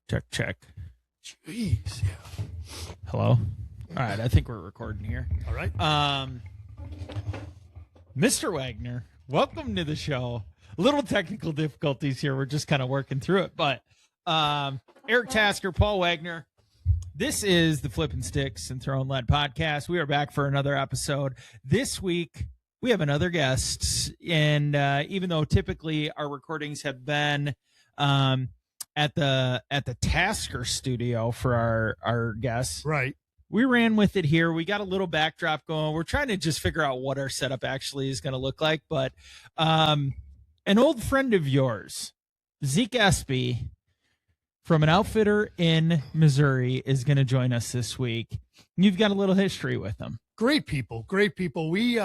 Check, check. Jeez, yeah. Hello? All right, I think we're recording here. All right. Mr. Wagner, welcome to the show. Little technical difficulties here. We're just kind of working through it. But Eric Tasker, Paul Wagner, this is the Flippin' Sticks and Throwing Lead podcast. We are back for another episode. This week, we have another guest. And even though typically our recordings have been at the Tasker studio for our guests. Right. We ran with it here. We got a little backdrop going. We're trying to just figure out what our setup actually is going to look like. But an old friend of yours, Zeke Espey, from an outfitter in Missouri, is going to join us this week. You've got a little history with them. Great people. Great people. We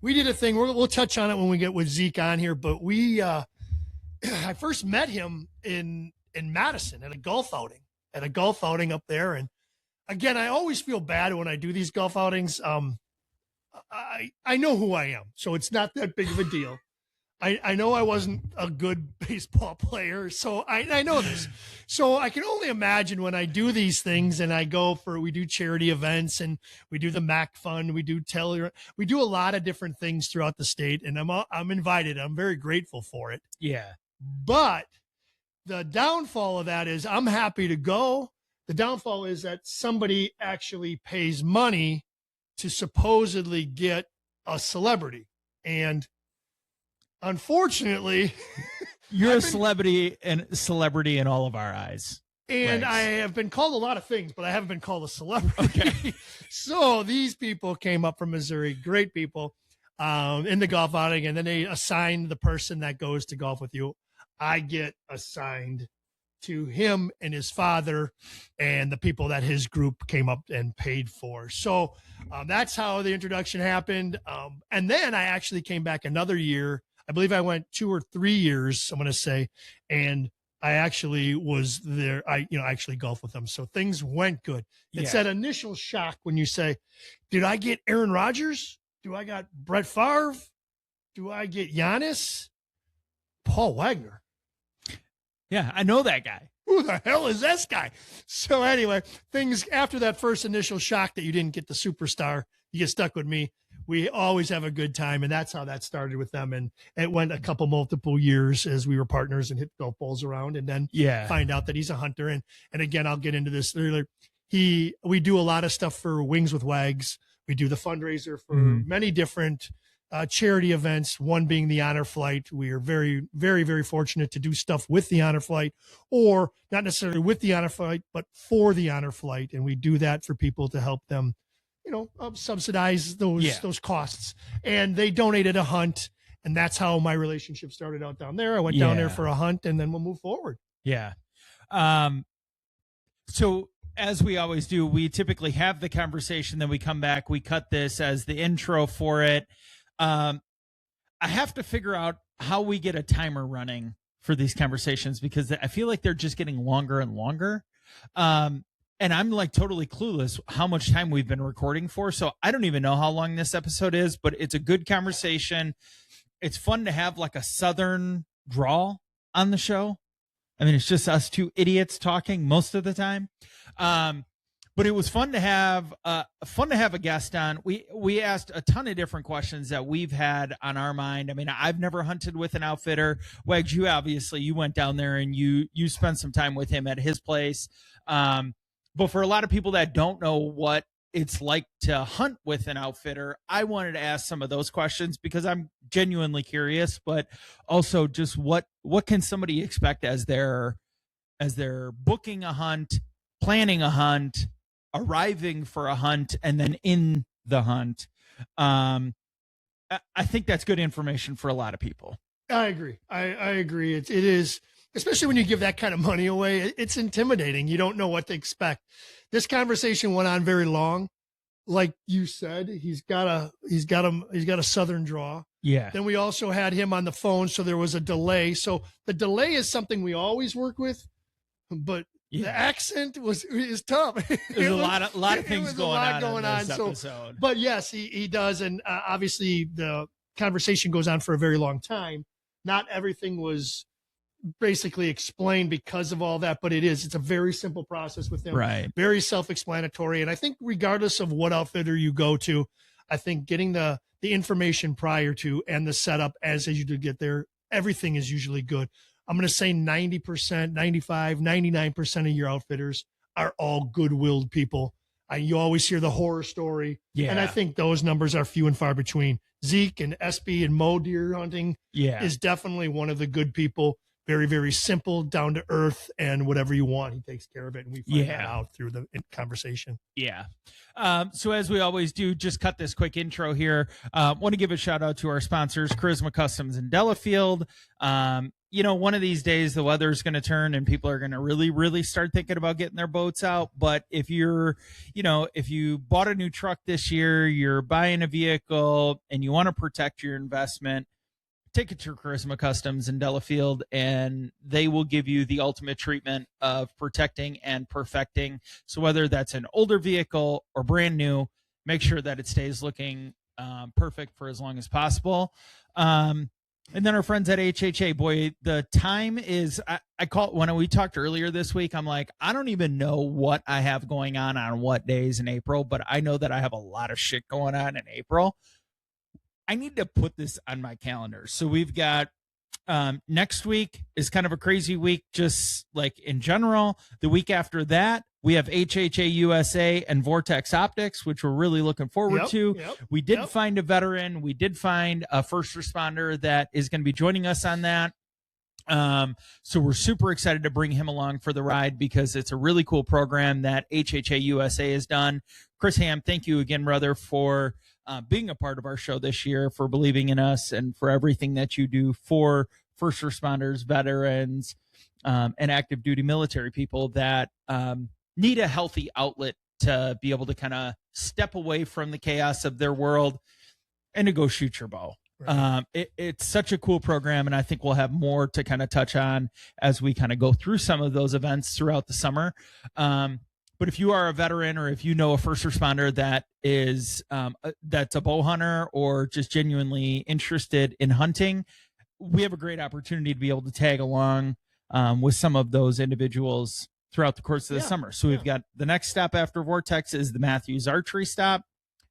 did a thing. We'll touch on it when we get with Zeke on here. But I first met him in Madison at a golf outing up there. And again, I always feel bad when I do these golf outings. I know who I am, so it's not that big of a deal. I know I wasn't a good baseball player, so I know this. So I can only imagine when I do these things and we do charity events and we do the MAC Fund, we do a lot of different things throughout the state, and I'm invited. I'm very grateful for it. Yeah. But the downfall of that is I'm happy to go. The downfall is that somebody actually pays money to supposedly get a celebrity. And unfortunately, you're a celebrity in all of our eyes. And right. I have been called a lot of things, but I haven't been called a celebrity. Okay. So these people came up from Missouri, great people, in the golf outing, and then they assign the person that goes to golf with you. I get assigned to him and his father and the people that his group came up and paid for. So that's how the introduction happened. And then I actually came back another year. I believe I went 2 or 3 years, I'm going to say. And I actually was there. I actually golfed with them. So things went good. It's that initial shock when you say, did I get Aaron Rodgers? Do I got Brett Favre? Do I get Giannis? Paul Wagner. Yeah, I know that guy. Who the hell is this guy? So anyway, things after that first initial shock that you didn't get the superstar, you get stuck with me. We always have a good time, and that's how that started with them. And it went multiple years as we were partners and hit golf balls around, and then find out that he's a hunter. And again, I'll get into this later. We do a lot of stuff for Wings with Wags. We do the fundraiser for many different charity events, one being the Honor Flight. We are very, very, very fortunate to do stuff with the Honor Flight, or not necessarily with the Honor Flight, but for the Honor Flight. And we do that for people to help them, subsidize those costs. And they donated a hunt, and that's how my relationship started out down there. I went down there for a hunt, and then we'll move forward. Yeah. So as we always do, we typically have the conversation, then we come back, we cut this as the intro for it. I have to figure out how we get a timer running for these conversations, because I feel like they're just getting longer and longer. And I'm like totally clueless how much time we've been recording for. So I don't even know how long this episode is, but it's a good conversation. It's fun to have like a Southern drawl on the show. I mean, it's just us two idiots talking most of the time. But it was fun to have a guest on. We asked a ton of different questions that we've had on our mind. I mean, I've never hunted with an outfitter. Wags, you went down there and you spent some time with him at his place. But for a lot of people that don't know what it's like to hunt with an outfitter, I wanted to ask some of those questions because I'm genuinely curious, but also just what can somebody expect as they're booking a hunt, planning a hunt, arriving for a hunt, and then in the hunt. I think that's good information for a lot of people. I agree. I agree. It is, especially when you give that kind of money away. It's intimidating. You don't know what to expect. This conversation went on very long. Like you said, he's got a Southern draw. Yeah. Then we also had him on the phone, so there was a delay. So the delay is something we always work with, but the accent is tough. There's a lot of things going on. So, but yes, he does, and obviously the conversation goes on for a very long time. Not everything was basically explain because of all that, but it's a very simple process with him. Right. Very self-explanatory. And I think regardless of what outfitter you go to, I think getting the information prior to and the setup as you do get there, everything is usually good. I'm going to say 90%, 95, 99% of your outfitters are all good-willed people. You always hear the horror story. Yeah. And I think those numbers are few and far between. Zeke and Espey and Mo deer hunting is definitely one of the good people. Very, very simple, down to earth, and whatever you want, he takes care of it. And we find that out through the conversation. Yeah. So as we always do, just cut this quick intro here. Want to give a shout out to our sponsors, Charisma Customs in Delafield. One of these days the weather's going to turn and people are going to really, really start thinking about getting their boats out. But if if you bought a new truck this year, you're buying a vehicle and you want to protect your investment, take it to Charisma Customs in Delafield, and they will give you the ultimate treatment of protecting and perfecting. So whether that's an older vehicle or brand new, make sure that it stays looking perfect for as long as possible. And then our friends at HHA, boy, the time is, I call it, when we talked earlier this week, I'm like, I don't even know what I have going on what days in April, but I know that I have a lot of shit going on in April. I need to put this on my calendar. So we've got next week is kind of a crazy week, just like in general. The week after that, we have HHA USA and Vortex Optics, which we're really looking forward to. We did find a veteran. We did find a first responder that is going to be joining us on that. So we're super excited to bring him along for the ride because it's a really cool program that HHA USA has done. Chris Ham, thank you again, brother, for being a part of our show this year, for believing in us, and for everything that you do for first responders, veterans, and active duty military people that need a healthy outlet to be able to kind of step away from the chaos of their world and to go shoot your bow. Right. It's such a cool program, and I think we'll have more to kind of touch on as we kind of go through some of those events throughout the summer. But if you are a veteran, or if you know a first responder that is that's a bow hunter or just genuinely interested in hunting, we have a great opportunity to be able to tag along with some of those individuals throughout the course of the summer. So we've got the next stop after Vortex is the Matthews Archery Stop.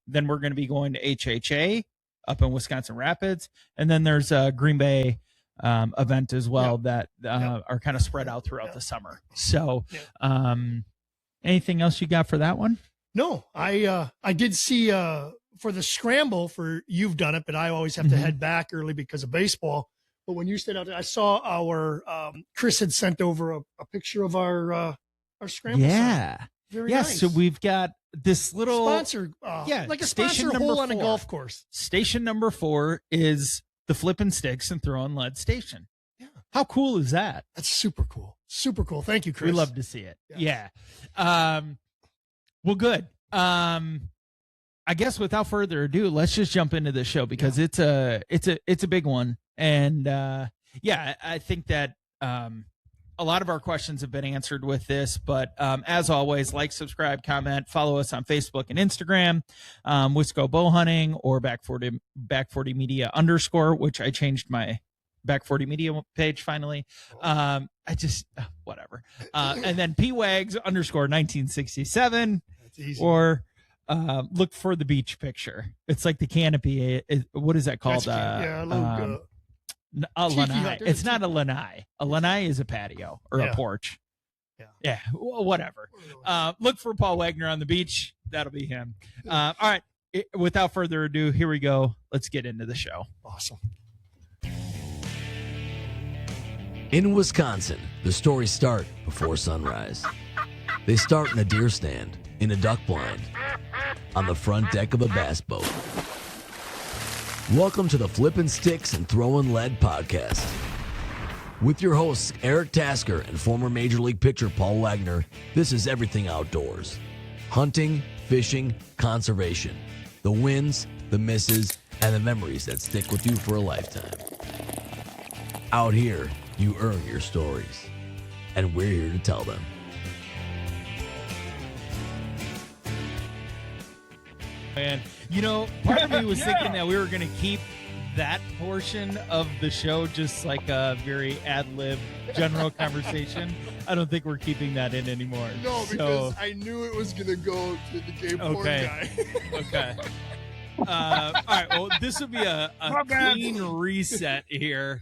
Then we're going to be going to HHA up in Wisconsin Rapids. And then there's a Green Bay event as well that are kind of spread out throughout the summer. So anything else you got for that one? No, I did see for the scramble you've done it, but I always have to head back early because of baseball. But when you stayed out there, I saw our Chris had sent over a picture of our scramble. Yeah. Site. Very nice. So we've got this little sponsor, like a sponsor hole on a golf course. Station number 4 is the Flippin' Sticks and Throwing Lead Station. Yeah. How cool is that? That's super cool. Super cool. Thank you, Chris. We love to see it. Yeah. Well, good. I guess without further ado, let's just jump into the show because it's a big one. And I think that a lot of our questions have been answered with this, but as always, like, subscribe, comment, follow us on Facebook and Instagram, Wisco Bow Hunting, or Back 40 Media _, which I changed my Back 40 Media page finally. I just whatever. And then PWags _1967, or look for the beach picture. It's like the canopy. What is that called? A lanai. It's not a lanai. A lanai is a patio or a porch. Yeah. Whatever. Look for Paul Wagner on the beach. That'll be him. All right. Without further ado, here we go. Let's get into the show. Awesome. In Wisconsin, the stories start before sunrise. They start in a deer stand, in a duck blind, on the front deck of a bass boat. Welcome to the Flippin' Sticks and Throwing Lead podcast. With your hosts, Eric Tasker and former Major League pitcher Paul Wagner, this is everything outdoors. Hunting, fishing, conservation. The wins, the misses, and the memories that stick with you for a lifetime. Out here, you earn your stories, and we're here to tell them. And, part of me was thinking that we were going to keep that portion of the show just like a very ad-lib general conversation. I don't think we're keeping that in anymore. No, because I knew it was going to go to the gay porn guy. Okay. All right. Well, this will be a clean reset here.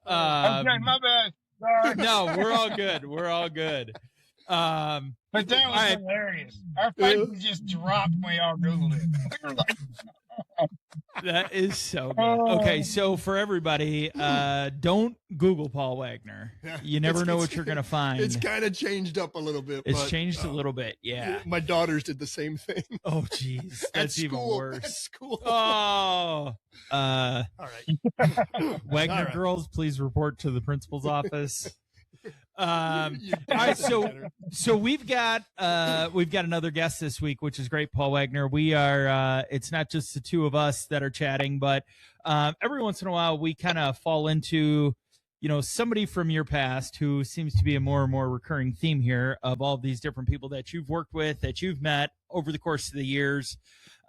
Okay, my bad. Sorry. No, we're all good. We're all good. But that was hilarious. Our faces just dropped when we all Googled it. We were like, that is so good. Okay, so for everybody, don't Google Paul Wagner. You never know what you're going to find. It's kind of changed up a little bit. It's changed a little bit, yeah. My daughters did the same thing. Oh, jeez. That's even worse. At school. Oh. All right. Wagner All right. girls, please report to the principal's office. All right, so we've got another guest this week, which is great. Paul Wagner. We are it's not just the two of us that are chatting, but every once in a while we kind of fall into somebody from your past who seems to be a more and more recurring theme here of all these different people that you've worked with, that you've met over the course of the years.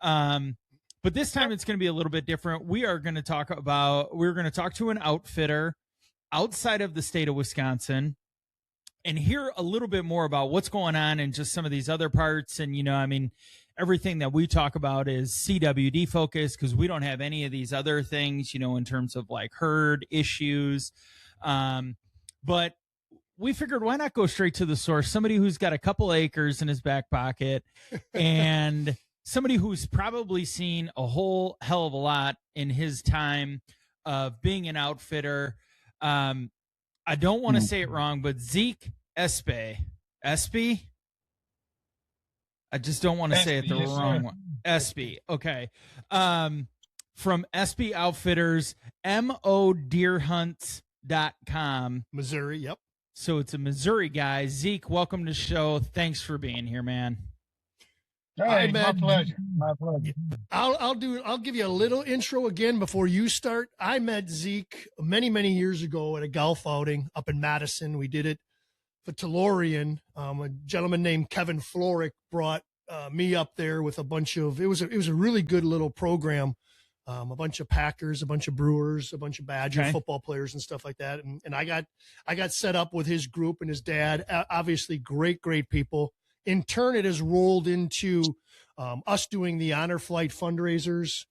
But this time it's going to be a little bit different. We're going to talk to an outfitter outside of the state of Wisconsin and hear a little bit more about what's going on in just some of these other parts. And, everything that we talk about is CWD focused because we don't have any of these other things, in terms of like herd issues. But we figured why not go straight to the source? Somebody who's got a couple acres in his back pocket and somebody who's probably seen a whole hell of a lot in his time of being an outfitter. I don't want to say it wrong, but Zeke Espey. Espey? I just don't want to say it the wrong one. Espey. Okay. From Espey Outfitters, modeerhunts.com. Missouri, yep. So it's a Missouri guy. Zeke, welcome to the show. Thanks for being here, man. hey, my pleasure. My pleasure. I'll give you a little intro again before you start. I met Zeke many, many years ago at a golf outing up in Madison. We did it for Tellurian. A gentleman named Kevin Florick brought me up there with a bunch of, it was a really good little program. A bunch of Packers, a bunch of Brewers, a bunch of Badger football players and stuff like that. And I got set up with his group and his dad, obviously great people. In turn, it has rolled into us doing the Honor Flight fundraisers,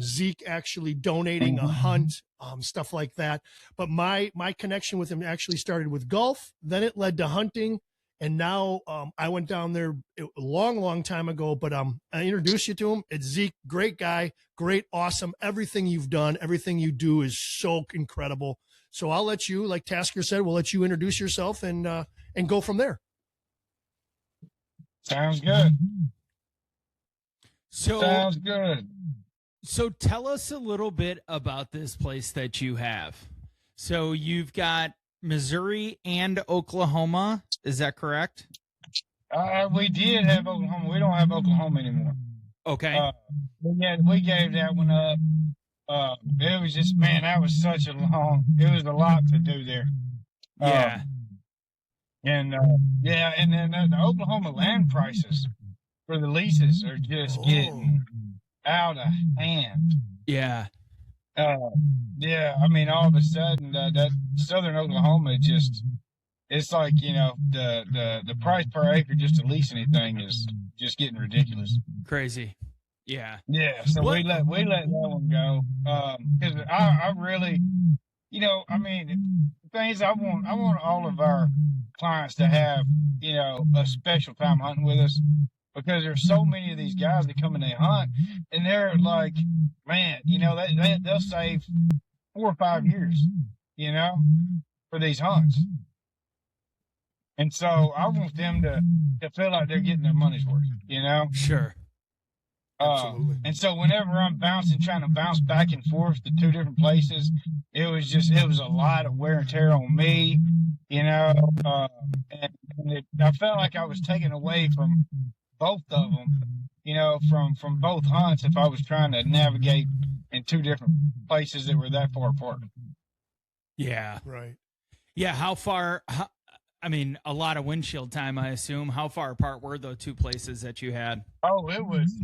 Zeke actually donating a hunt, stuff like that. But my connection with him actually started with golf. Then it led to hunting. And now I went down there a long time ago, but I introduced you to him. It's Zeke, great guy, great, awesome. Everything you've done, everything you do is so incredible. So I'll let you, like Tasker said, we'll let you introduce yourself and go from there. Sounds good. Sounds good. So tell us a little bit about this place that you have. So you've got Missouri and Oklahoma. Is that correct? We did have Oklahoma. We don't have Oklahoma anymore. Okay. We gave that one up. It was just, man, that was it was a lot to do there. Yeah. And then the Oklahoma land prices for the leases are just getting out of hand. Yeah. I mean, all of a sudden, that southern Oklahoma it's like, the price per acre just to lease anything is just getting ridiculous. Crazy. Yeah. Yeah. So we let that one go. Cause I really, I mean, the thing is, I want all of our clients to have, a special time hunting with us, because there's so many of these guys that come and they hunt, and they're like, man, they'll save 4 or 5 years, for these hunts. And so I want them to feel like they're getting their money's worth, Sure. Absolutely. And so whenever I'm trying to bounce back and forth to 2 different places, it was a lot of wear and tear on me, and I felt like I was taken away from both of them, from both hunts if I was trying to navigate in 2 different places that were that far apart. Yeah. Right. Yeah. How far? A lot of windshield time, I assume. How far apart were those 2 places that you had? Oh, it was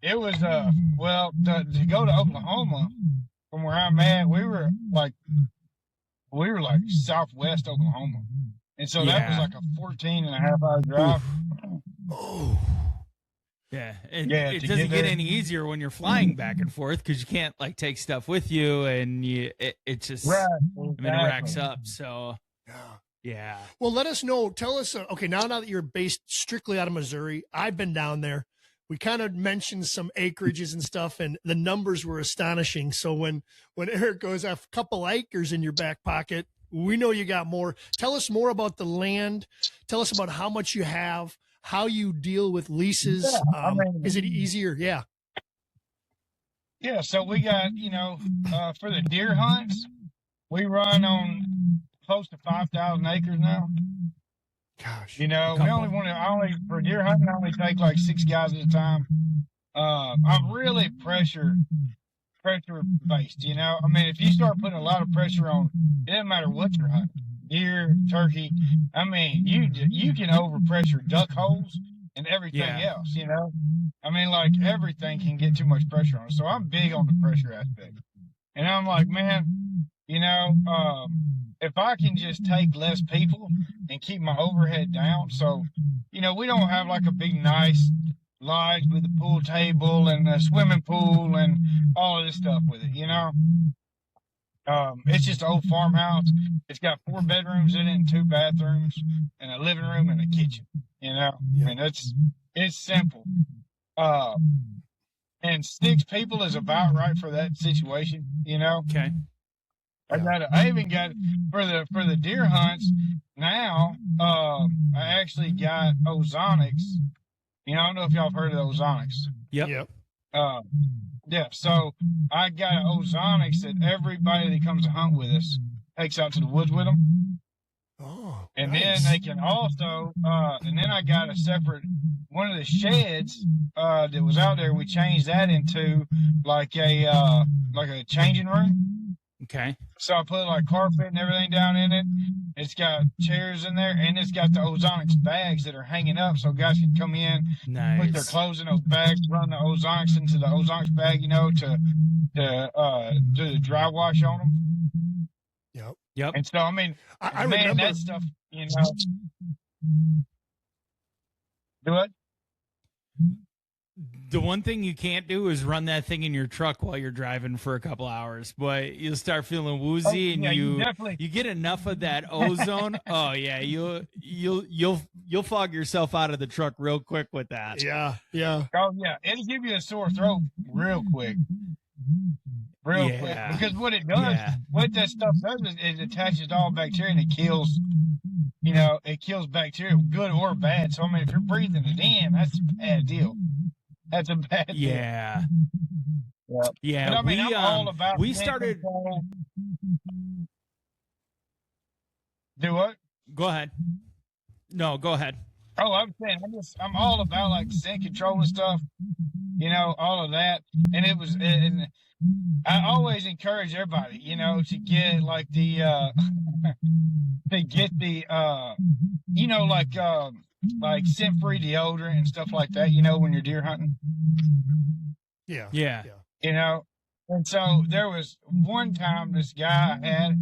to go to Oklahoma from where I'm at, we were like southwest Oklahoma. And so that was like a 14.5 hour drive. Oh. Yeah, and Yeah, it to doesn't get get there. any easier when you're flying back and forth because you can't like take stuff with you, and it just Right. I mean it racks up. So yeah. Well, let us know. Tell us. Okay, now that you're based strictly out of Missouri, I've been down there. We kind of mentioned some acreages and stuff, and the numbers were astonishing. So when Eric goes, a couple acres in your back pocket, we know you got more. Tell us more about the land. Tell us about how much you have, how you deal with leases. Yeah, Is it easier? Yeah. Yeah, so we got, for the deer hunts, we run on close to 5,000 acres now. Gosh. For deer hunting, I only take like 6 guys at a time. I'm really pressure based, if you start putting a lot of pressure on, it doesn't matter what you're hunting, deer, turkey, you can overpressure duck holes and everything else, like everything can get too much pressure on it. So I'm big on the pressure aspect. And I'm like, man, if I can just take less people and keep my overhead down. So, we don't have like a big, nice lodge with a pool table and a swimming pool and all of this stuff with it, It's just an old farmhouse. It's got 4 bedrooms in it and 2 bathrooms and a living room and a kitchen, it's simple. And 6 people is about right for that situation, Okay. I even got for the deer hunts now. I actually got ozonics. I don't know if y'all have heard of the ozonics. Yep. Yeah. So I got an ozonics that everybody that comes to hunt with us takes out to the woods with them. Oh. And nice. then they can also, and then I got a separate one of the sheds that was out there. We changed that into like a changing room. Okay. So I put like carpet and everything down in it. It's got chairs in there, and it's got the ozonics bags that are hanging up, so guys can come in, put their clothes in those bags, run the ozonics into the ozonics bag, to do the dry wash on them. Yep. And so I remember that stuff. Do it. The one thing you can't do is run that thing in your truck while you're driving for a couple hours, but you'll start feeling woozy, and you get enough of that ozone. Oh yeah, you'll fog yourself out of the truck real quick with that. Yeah. Oh yeah, it'll give you a sore throat real quick. Quick, because what it does, what that stuff does is it attaches to all bacteria and it kills, it kills bacteria, good or bad. So if you're breathing it in, that's a bad deal. That's a bad deal. Yeah. But, I'm all about we started. Control. Do what? Go ahead. No, go ahead. Oh, I'm saying I'm all about like scent control and stuff, all of that. And I always encourage everybody, to get like the like scent-free deodorant and stuff like that, when you're deer hunting. Yeah. And so there was one time this guy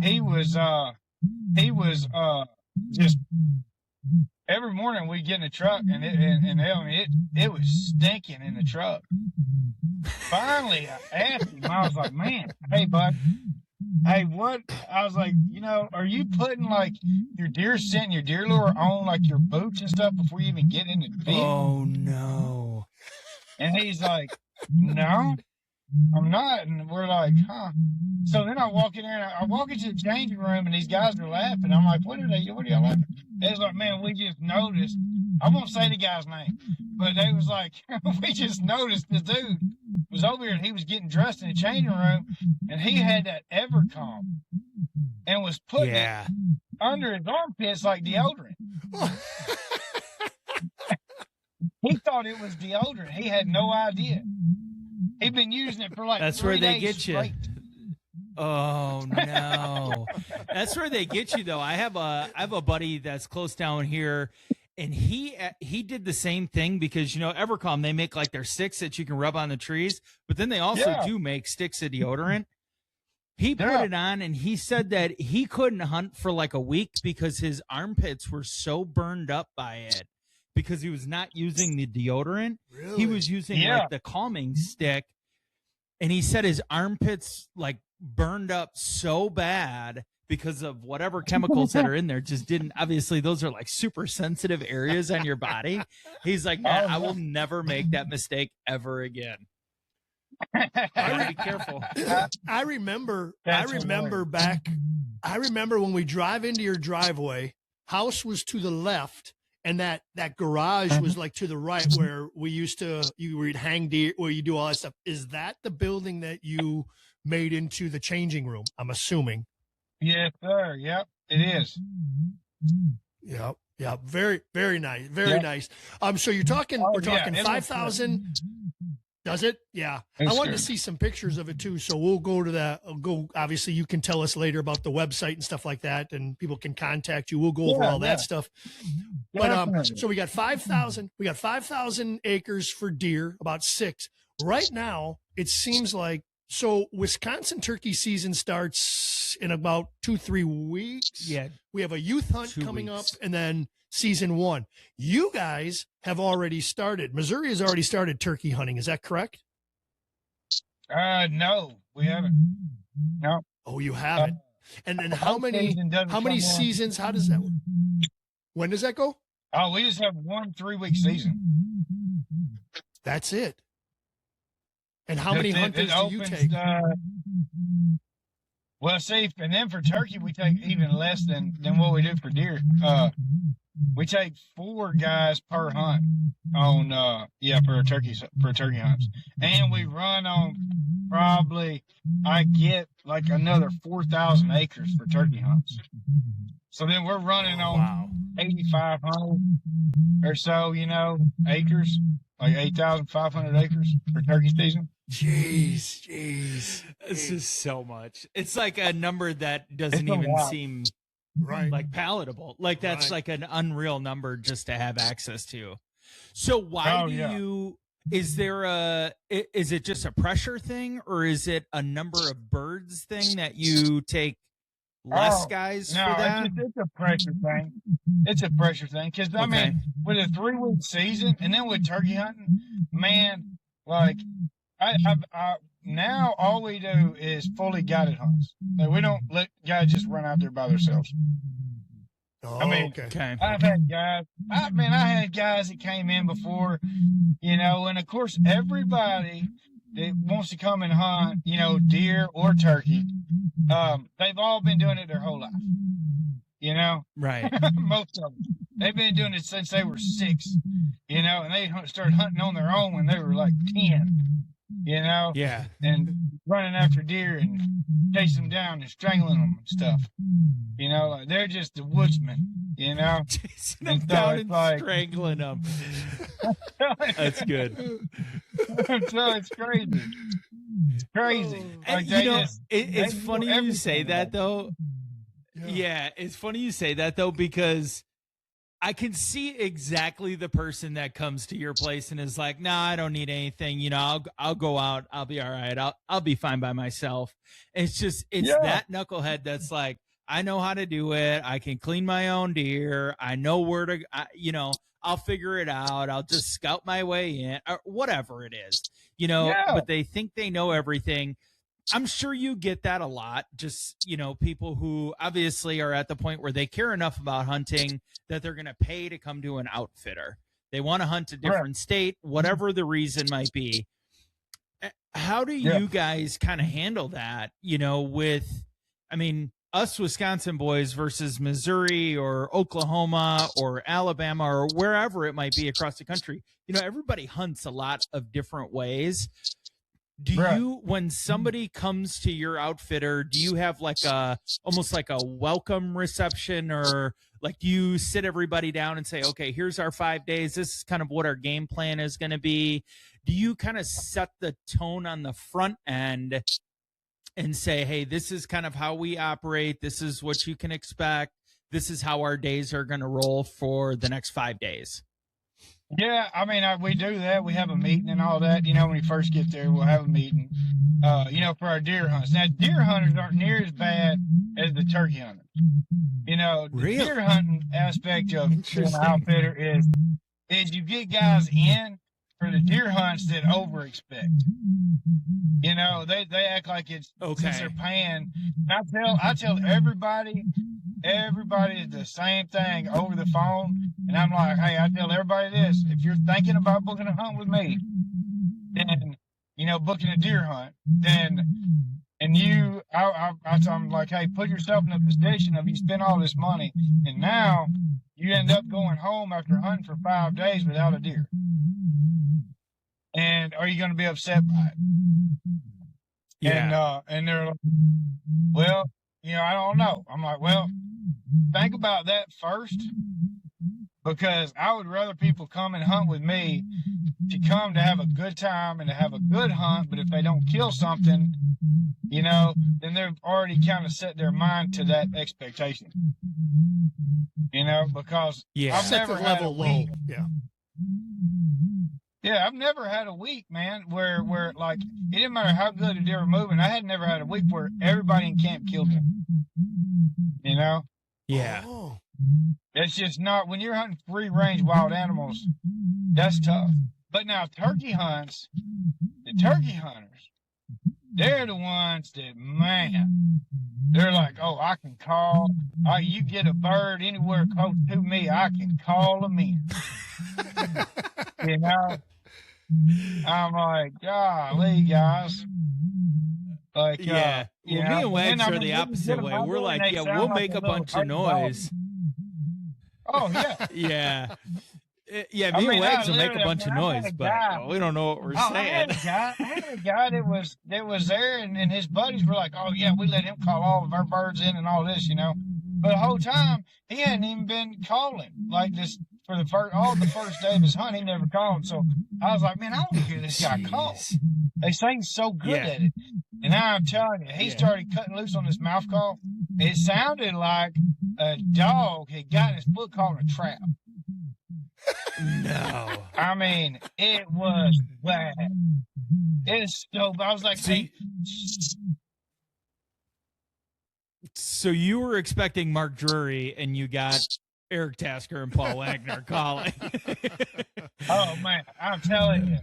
he was just every morning we'd get in the truck and it was stinking in the truck. Finally, I asked him, I was like, man, hey, bud, hey, what? I was like, are you putting like your deer scent and your deer lure on like your boots and stuff before you even get into the vehicle? Oh, no. And he's like, no, I'm not. And we're like, huh. So then I walk in there and I walk into the changing room and these guys are laughing. I'm like, what are y'all laughing? They was like, man, we just noticed. I won't say the guy's name, but they was like, we just noticed the dude was over here and he was getting dressed in the changing room and he had that Evercalm and was putting it under his armpits like deodorant. He thought it was deodorant. He had no idea. He'd been using it for like That's 3 where they days get straight. you. Oh no. That's where they get you though. I have a buddy that's close down here, and he did the same thing because Evercalm, they make like their sticks that you can rub on the trees, but then they also do make sticks of deodorant. He put Yeah. it on, and he said that he couldn't hunt for like a week because his armpits were so burned up by it because he was not using the deodorant. Really? He was using Yeah. like the calming stick, and he said his armpits like burned up so bad because of whatever chemicals that are in there. Just didn't, obviously those are like super sensitive areas on your body. He's like, man, I will never make that mistake ever again. I gotta be careful. I remember That's back. I remember when we drive into your driveway, house was to the left, and that garage was like to the right, where we'd hang deer, where you do all that stuff. Is that the building that you made into the changing room? I'm assuming. Yes, sir. Yep, it is. Yep. Yeah. Very, very nice. Very Yep. nice. So we're talking yeah, it looks 5,000. Does it? Yeah. I It's wanted to good. see some pictures of it too. So we'll go to that. Obviously you can tell us later about the website and stuff like that, and people can contact you. We'll go over Yeah, all yeah. that stuff. But Definitely. so we got 5,000 acres for deer, about 6. Right now, it seems like, so Wisconsin turkey season starts in about 2-3 weeks. Yeah. We have a youth hunt 2 coming weeks. up, and then season 1. You guys have already started. Missouri has already started turkey hunting. Is that correct? No, we haven't. No. Oh, you haven't. And then how many Season doesn't come on. seasons? How does that work? When does that go? Oh, we just have 1 3-week season. That's it. And how many hunters do you take? Well, see, and then for turkey, we take even less than what we do for deer. We take 4 guys per hunt on, for turkey hunts. And we run on probably, I get like another 4,000 acres for turkey hunts. So then we're running on Wow. 8,500 or so, acres, like 8,500 acres for turkey season. Jeez. This is so much. It's like a number that doesn't It's a even lot. seem Right. like palatable. Like that's Right. like an unreal number just to have access to. So why Oh, do yeah. you, is it just a pressure thing, or is it a number of birds thing that you take less Oh, guys No, for that? it's a pressure thing. It's a pressure thing. Because, I Okay. mean, with a 3-week season and then with turkey hunting, man, like, I now all we do is fully guided hunts. Like, we don't let guys just run out there by themselves. Oh, I mean, okay. Okay. I've had guys, I had guys that came in before, and of course, everybody that wants to come and hunt, deer or turkey, they've all been doing it their whole life. Right. Most of them. They've been doing it since they were 6, and they started hunting on their own when they were like 10, Yeah. and running after deer and chasing them down and strangling them and stuff. Like they're just the woodsmen, Chasing And them so down it's and like- strangling them. That's good. So it's crazy. It's crazy. And, Like they it's they do funny you everything say that like though. Yeah, it's funny you say that though, because I can see exactly the person that comes to your place and is like, "Nah, I don't need anything. I'll go out. I'll be all right. I'll be fine by myself." It's Yeah. that knucklehead that's like, "I know how to do it. I can clean my own deer. I know where to. I'll figure it out. I'll just scout my way in, or whatever it is. Yeah. But they think they know everything." I'm sure you get that a lot. Just, people who obviously are at the point where they care enough about hunting that they're going to pay to come to an outfitter. They want to hunt a different state, whatever the reason might be. How do Yeah. you guys kind of handle that, us Wisconsin boys versus Missouri or Oklahoma or Alabama or wherever it might be across the country? Everybody hunts a lot of different ways. Do Right. you, when somebody comes to your outfitter, do you have like almost like a welcome reception, or like do you sit everybody down and say, okay, here's our 5 days. This is kind of what our game plan is going to be. Do you kind of set the tone on the front end and say, hey, this is kind of how we operate. This is what you can expect. This is how our days are going to roll for the next 5 days. Yeah, I mean, we do that. We have a meeting and all that. You know, when you first get there, we'll have a meeting. You know, for our deer hunts. Now, deer hunters aren't near as bad as the turkey hunters. You know, the Really? deer hunting aspect of being an Interesting. outfitter is you get guys in for the deer hunts that over expect. You know, they act like it's since they're paying. I tell everybody the same thing over the phone, and I'm like, hey, I tell everybody this: if you're thinking about booking a hunt with me, then you know, booking a deer hunt, then and I'm like, hey, put yourself in a position of you spend all this money, and now you end up going home after hunting for 5 days without a deer. And are you going to be upset by it? Yeah. And they're like, well, you know, I don't know. I'm like, well, think about that first, because I would rather people come and hunt with me to come to have a good time and to have a good hunt. But if they don't kill something, you know, then they've already kind of set their mind to that expectation. You know, because Yeah. I've Set never the had a level low. week. Yeah. Yeah, I've never had a week, man, where like it didn't matter how good a deer were moving. I had never had a week where everybody in camp killed him. You know, Yeah. Oh. it's just not when you're hunting free range wild animals. That's tough. But now turkey hunts, the turkey hunters, they're the ones that, man, they're like, oh, I can call. You get a bird anywhere close to me, I can call them in. You know. I'm like, golly, guys. Like, Yeah. you Well, know, me and Wags I are mean, the you can opposite get 'em way. out We're there like, and they yeah, sound we'll like make a little bunch of herd dogs. noise. Oh, yeah. Yeah. Yeah, I me and mean, Wags I will make a literally, bunch of I had noise, a but guy. we don't know what we're I saying. had a guy that was there, and his buddies were like, "Oh yeah, we let him call all of our birds in and all this, you know." But the whole time he hadn't even been calling like this for the first day of his hunt. He never called, so I was like, "Man, I want to hear this guy call." Jeez. They seem so good Yeah. at it, and now I'm telling you, he Yeah. started cutting loose on this mouth call. It sounded like a dog had gotten his foot caught in a trap. No. I mean, it was bad. It's so. I was like, See, hey, so you were expecting Mark Drury, and you got Eric Tasker and Paul Wagner calling. oh man, I'm telling you,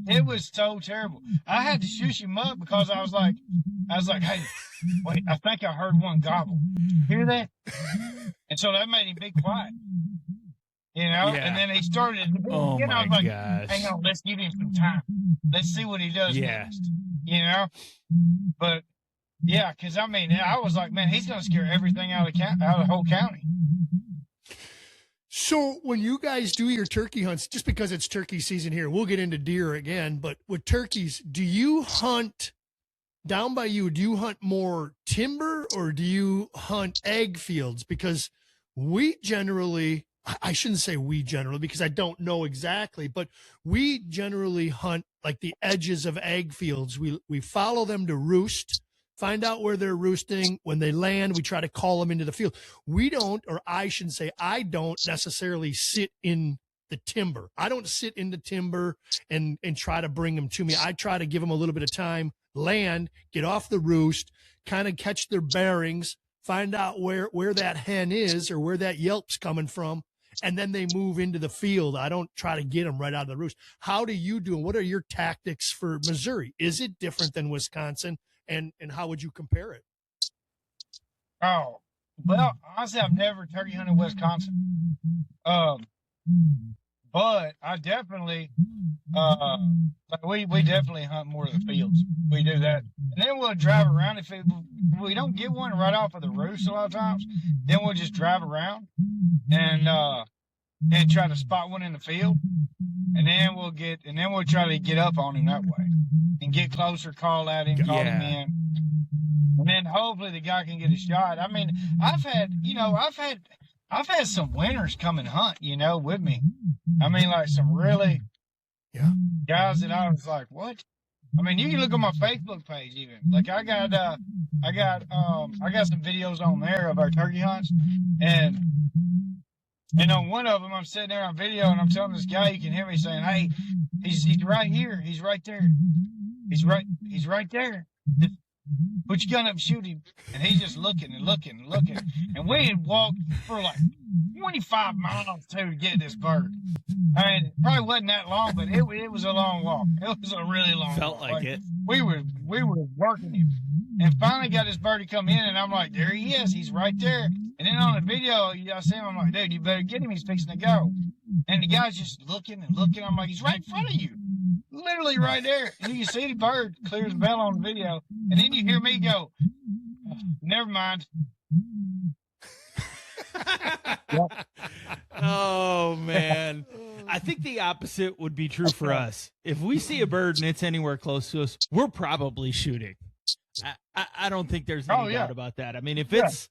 it was so terrible. I had to shush him up because I was like, hey, wait, I think I heard one gobble. Hear that? And so that made him be quiet. You know, Yeah. and then he started. Oh you know, I my was like, gosh. hang on, let's give him some time. Let's see what he does Yeah. next. You know, but yeah, because I mean, I was like, man, he's gonna scare everything out of the whole county. So when you guys do your turkey hunts, just because it's turkey season here, we'll get into deer again, but with turkeys, do you hunt down by you? Do you hunt more timber or do you hunt egg fields? Because we generally, I shouldn't say we generally because I don't know exactly, but we generally hunt like the edges of egg fields. We follow them to roost, find out where they're roosting. When they land, we try to call them into the field. We don't, or I shouldn't say, I don't necessarily sit in the timber. I don't sit in the timber and try to bring them to me. I try to give them a little bit of time, land, get off the roost, kind of catch their bearings, find out where that hen is or where that yelp's coming from. And then they move into the field. I don't try to get them right out of the roost. How do you do? And what are your tactics for Missouri? Is it different than Wisconsin? And how would you compare it? Oh, well, honestly, I've never turkey hunted in Wisconsin. But I definitely, we definitely hunt more of the fields. We do that. And then we'll drive around. If we don't get one right off of the roost a lot of times, then we'll just drive around and try to spot one in the field. And then we'll try to get up on him that way and get closer, call at him, call him in. And then hopefully the guy can get a shot. I mean, I've had some winners come and hunt, with me. I mean, like some really guys that I was like, what? I mean, you can look on my Facebook page even. Like I got some videos on there of our turkey hunts, and And on one of them, I'm sitting there on video, and I'm telling this guy, you can hear me saying, "Hey, he's right here. He's right there. He's right there. Just put your gun up and shoot him." And he's just looking and looking and looking. And we had walked for like 25 miles to get this bird. I mean, it probably wasn't that long, but it was a long walk. It was a really long Felt walk. like it. We were working him. And finally got this bird to come in, and I'm like, there he is. He's right there. And then on the video, I see him. I'm like, dude, you better get him. He's fixing to go. And the guy's just looking and looking. I'm like, he's right in front of you. Literally right there. And you can see the bird clear as a bell on the video. And then you hear me go, never mind. Oh man, I think the opposite would be true for us. If we see a bird and it's anywhere close to us, we're probably shooting. I don't think there's any doubt about that. I mean, if it's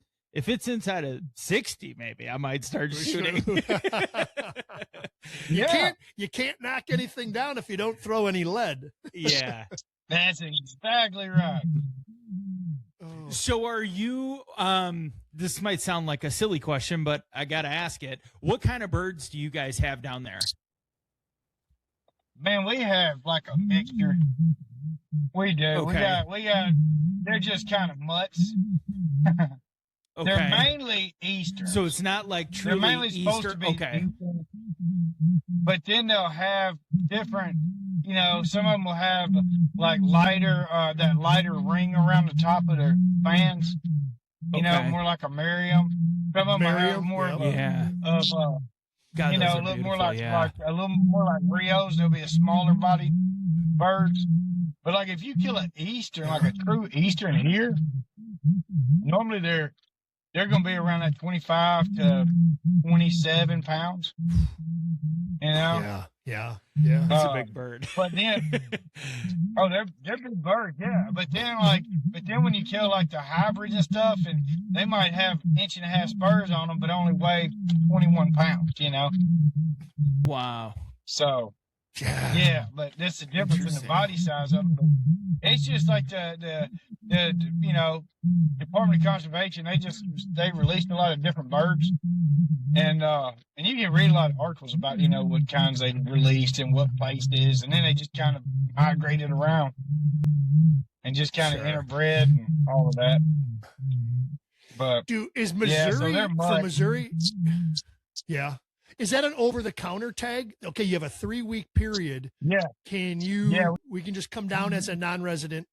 inside of 60, maybe I might start shooting. You can't knock anything down if you don't throw any lead. Yeah, that's exactly right. So are you, this might sound like a silly question, but I got to ask it. What kind of birds do you guys have down there? Man, we have like a mixture. We do. Okay. We got, they're just kind of mutts. Okay. They're mainly Eastern. So it's not like truly they're mainly supposed Eastern. to be Okay. Eastern, but then they'll have different, some of them will have like lighter, that lighter ring around the top of their fans. More like a Merriam. Some of them will have more of God, a little more like a little more like Rios. There'll be a smaller body birds. But like if you kill an Eastern, like a true Eastern here, normally they're going to be around that 25 to 27 pounds. Yeah. That's a big bird. But then, they're big birds, yeah. But then when you kill like the hybrids and stuff, and they might have 1.5 inch spurs on them, but only weigh 21 pounds, Wow. So, yeah, but that's the difference in the body size of them. But it's just like the Department of Conservation. They released a lot of different birds, and you can read a lot of articles about what kinds they released and what places, and then they just kind of migrated around and just kind of interbred and all of that. But is Missouri so Missouri? Yeah. Is that an over-the-counter tag? Okay, you have a 3-week period. Yeah. Can you? Yeah. We can just come down as a non-resident.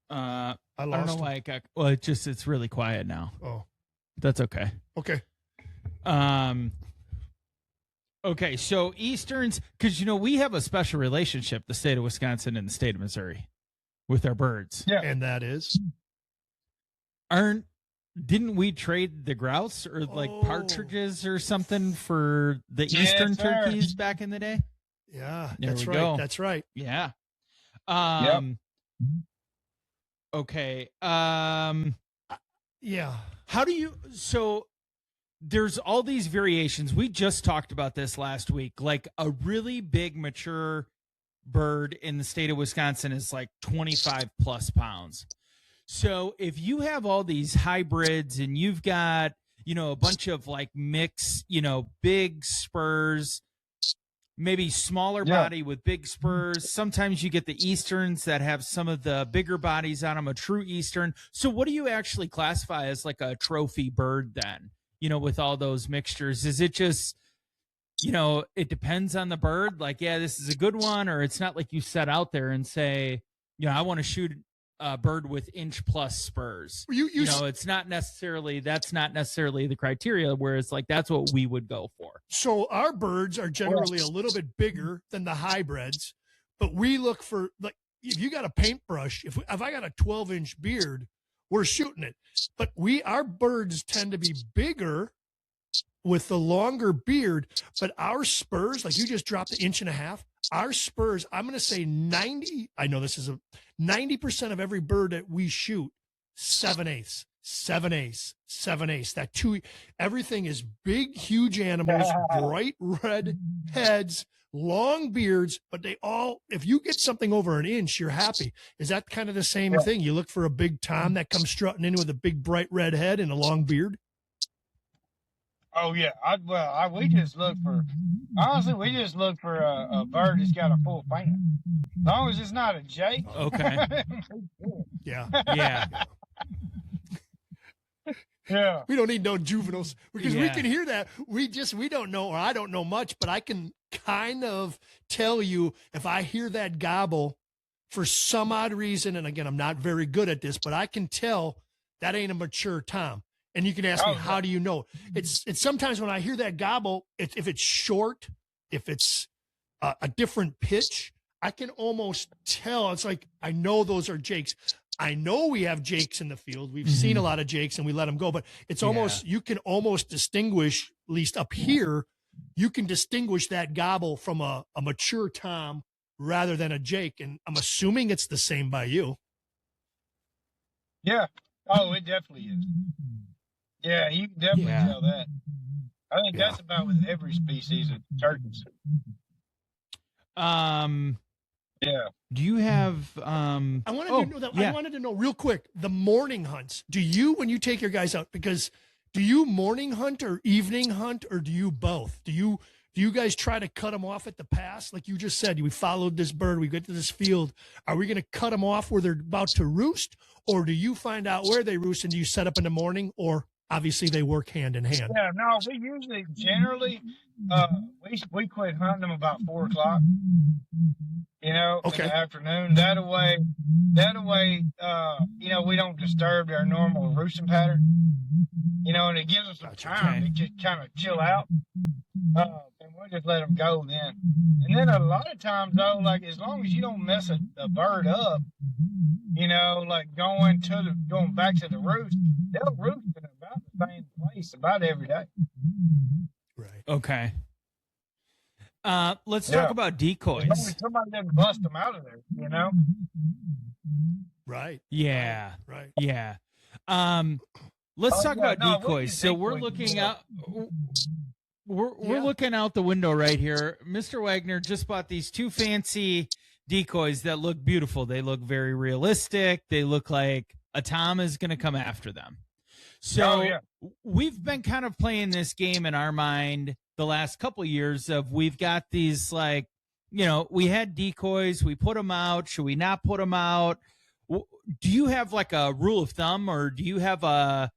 I don't know why it got. Well, it's really quiet now. Oh, that's okay. Okay. Okay, so Easterns, because we have a special relationship, the state of Wisconsin and the state of Missouri, with our birds. Yeah, and that is didn't we trade the grouse or like partridges or something for the Eastern turkeys back in the day? Yeah, that's right. That's right. Yeah. Okay. Yeah. How do you? So there's all these variations. We just talked about this last week. Like a really big mature bird in the state of Wisconsin is like 25 plus pounds. So if you have all these hybrids and you've got, a bunch of like mix, big spurs, maybe smaller body with big spurs. Sometimes you get the Easterns that have some of the bigger bodies on them, a true Eastern. So what do you actually classify as like a trophy bird then? With all those mixtures, is it just, it depends on the bird? Like, yeah, this is a good one, or it's not like you set out there and say, I want to shoot a bird with inch plus spurs. It's not necessarily, that's not necessarily the criteria, whereas like that's what we would go for. So our birds are generally a little bit bigger than the hybrids, but we look for, like, if you got a paintbrush, if I got a 12-inch beard, we're shooting it. But our birds tend to be bigger with the longer beard, but our spurs, like you just dropped 1.5 inches, our spurs, I'm going to say 90% of every bird that we shoot, 7/8, 7/8, 7/8. That everything is big, huge animals, bright red heads, long beards, but they all, if you get something over an inch, you're happy. Is that kind of the same Yeah. thing? You look for a big tom that comes strutting in with a big bright red head and a long beard? Oh yeah, we just look for, honestly, we just look for a bird that's got a full fan. As long as it's not a jay. Okay. Yeah. Yeah. Yeah. We don't need no juveniles because we Yeah. can hear that. We don't know, or I don't know much, but I can kind of tell you if I hear that gobble for some odd reason. And again, I'm not very good at this, but I can tell that ain't a mature tom. And you can ask me, Oh, how do you know? It's sometimes when I hear that gobble, if it's short, if it's a different pitch, I can almost tell. It's like, I know those are jakes. I know we have jakes in the field. We've seen a lot of jakes and we let them go, but it's almost, you can almost distinguish, at least up here, you can distinguish that gobble from a mature tom rather than a jake. And I'm assuming it's the same by you. Yeah. Oh, it definitely is. Yeah, you can definitely Yeah. tell that. I think that's about with every species of turkeys. Yeah. Do you have I wanted to know that. yeah. I wanted to know real quick, the morning hunts. Do you, when you take your guys out, because do you morning hunt or evening hunt, or do you both? Do you guys try to cut them off at the pass? Like you just said, we followed this bird, we get to this field. Are we going to cut them off where they're about to roost, or do you find out where they roost and do you set up in the morning, or obviously they work hand in hand? Yeah, no, we usually, generally, we quit hunting them about 4 o'clock, in Okay. the afternoon. That way, we don't disturb their normal roosting pattern, and it gives us some time to just kind of chill out. And we'll just let them go then. And then a lot of times, though, like, as long as you don't mess a bird up, like going back to the roost, they'll roost in about the same place about every day. Right. Okay. Let's talk about decoys. As long as somebody doesn't bust them out of there, Right. Yeah. Right. Yeah. Let's talk about decoys. So we're looking out. We're looking out the window right here. Mr. Wagner just bought these 2 fancy decoys that look beautiful. They look very realistic. They look like a tom is going to come after them. So we've been kind of playing this game in our mind the last couple of years of, we've got these, like, we had decoys, we put them out. Should we not put them out? Do you have like a rule of thumb, or do you have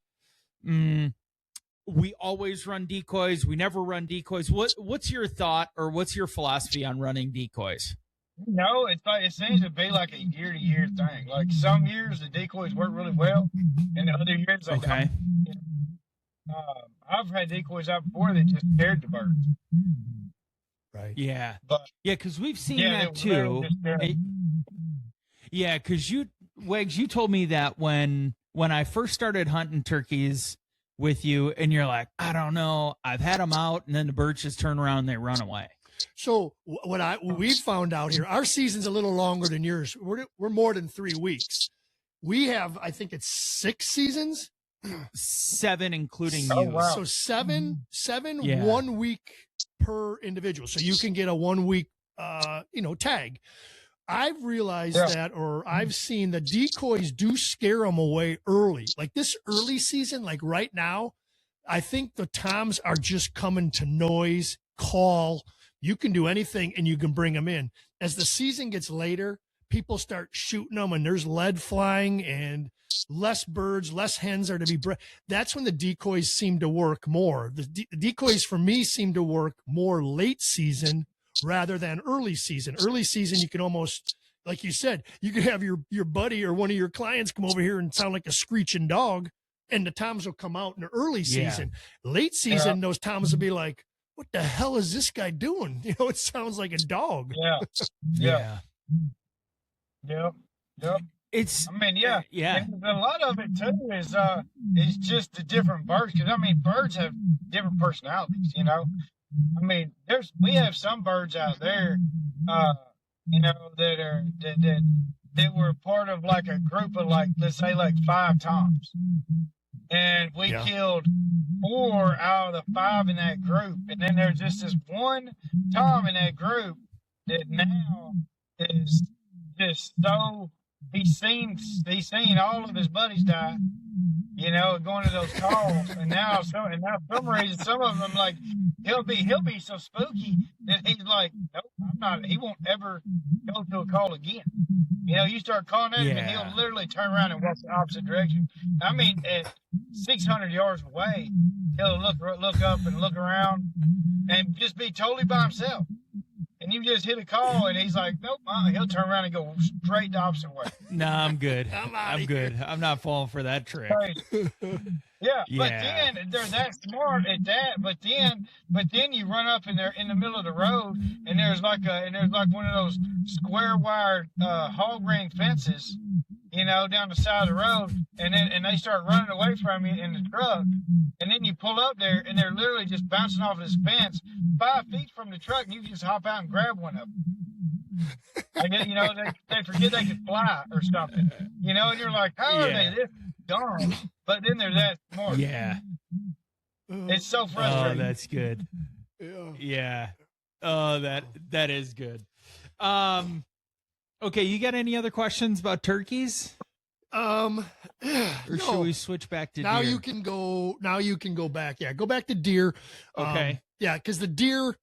we always run decoys, we never run decoys? What's your thought, or what's your philosophy on running decoys? It seems to be like a year-to-year thing. Like, some years the decoys work really well, and the other years they don't. I've had decoys out before that just scared the birds. Right. Yeah. But because we've seen that too. Yeah, because Wags, you told me that when I first started hunting turkeys with you, and you're like, I don't know, I've had them out, and then the birds just turn around and they run away. So what we found out here, our season's a little longer than yours. We're more than 3 weeks. We have, I think it's 6 seasons. 7, including Oh, you. wow. So seven, Yeah. 1 week per individual. So you can get a 1 week, tag. I've realized that, or I've seen the decoys do scare them away early. Like this early season, like right now, I think the toms are just coming to noise, call. You can do anything and you can bring them in. As the season gets later, people start shooting them and there's lead flying and less birds, less hens are to be bred. That's when the decoys seem to work more. The decoys for me seem to work more late season rather than early season. Early season, you can almost, like you said, you could have your buddy or one of your clients come over here and sound like a screeching dog, and the toms will come out in the early season. Late season, those toms will be like, what the hell is this guy doing? It sounds like a dog. Yeah. It's, I mean, yeah. And a lot of it too is just the different birds. Because birds have different personalities. I mean, we have some birds out there, that were part of like a group of, like, let's say like 5 toms. and we Yeah. killed 4 out of the 5 in that group. And then there's just this one Tom in that group that now is just so he's seen all of his buddies die, you know, going to those calls, and now for some reason some of them, like, he'll be so spooky that he's like, nope, I'm not. He won't ever go to a call again. You know, you start calling at him, and Yeah. he'll literally turn around and walk the opposite direction. I mean, at 600 yards away, he'll look up and look around, and just be totally by himself. And you just hit a call, and he's like, nope, he'll turn around and go straight the opposite way. Nah, I'm good. I'm I'm good. I'm not falling for that trick. Crazy. Yeah, but Yeah. then they're that smart at that. But then you run up and they're in the middle of the road, and there's like one of those square wired hog ring fences, you know, down the side of the road, and they start running away from you in the truck, and then you pull up there, and they're literally just bouncing off this fence 5 feet from the truck, and you just hop out and grab one of them. And then, you know, they forget they could fly or something, you know, and you're like, how are Yeah. they this dumb? But then they're that smart. Yeah. It's so Oh, frustrating. that's good. Yeah. Yeah. Oh, that is good. Okay, you got any other questions about turkeys? Or Or should we switch back to now deer? you can go back. Yeah, go back to deer. Okay. Yeah, because the deer,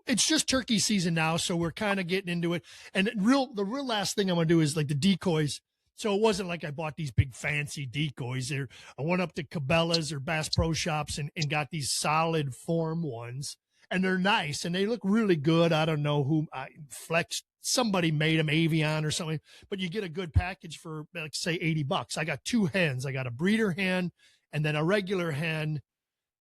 it's just turkey season now, so we're kind of getting into it. And the real last thing I'm gonna do is like the decoys. So it wasn't like I bought these big fancy decoys. I went up to Cabela's or Bass Pro Shops and got these solid form ones, and they're nice and they look really good. I don't know who Flex. Somebody made them, Avion or something, but you get a good package for, like, say $80. I got 2 hens. I got a breeder hen and then a regular hen,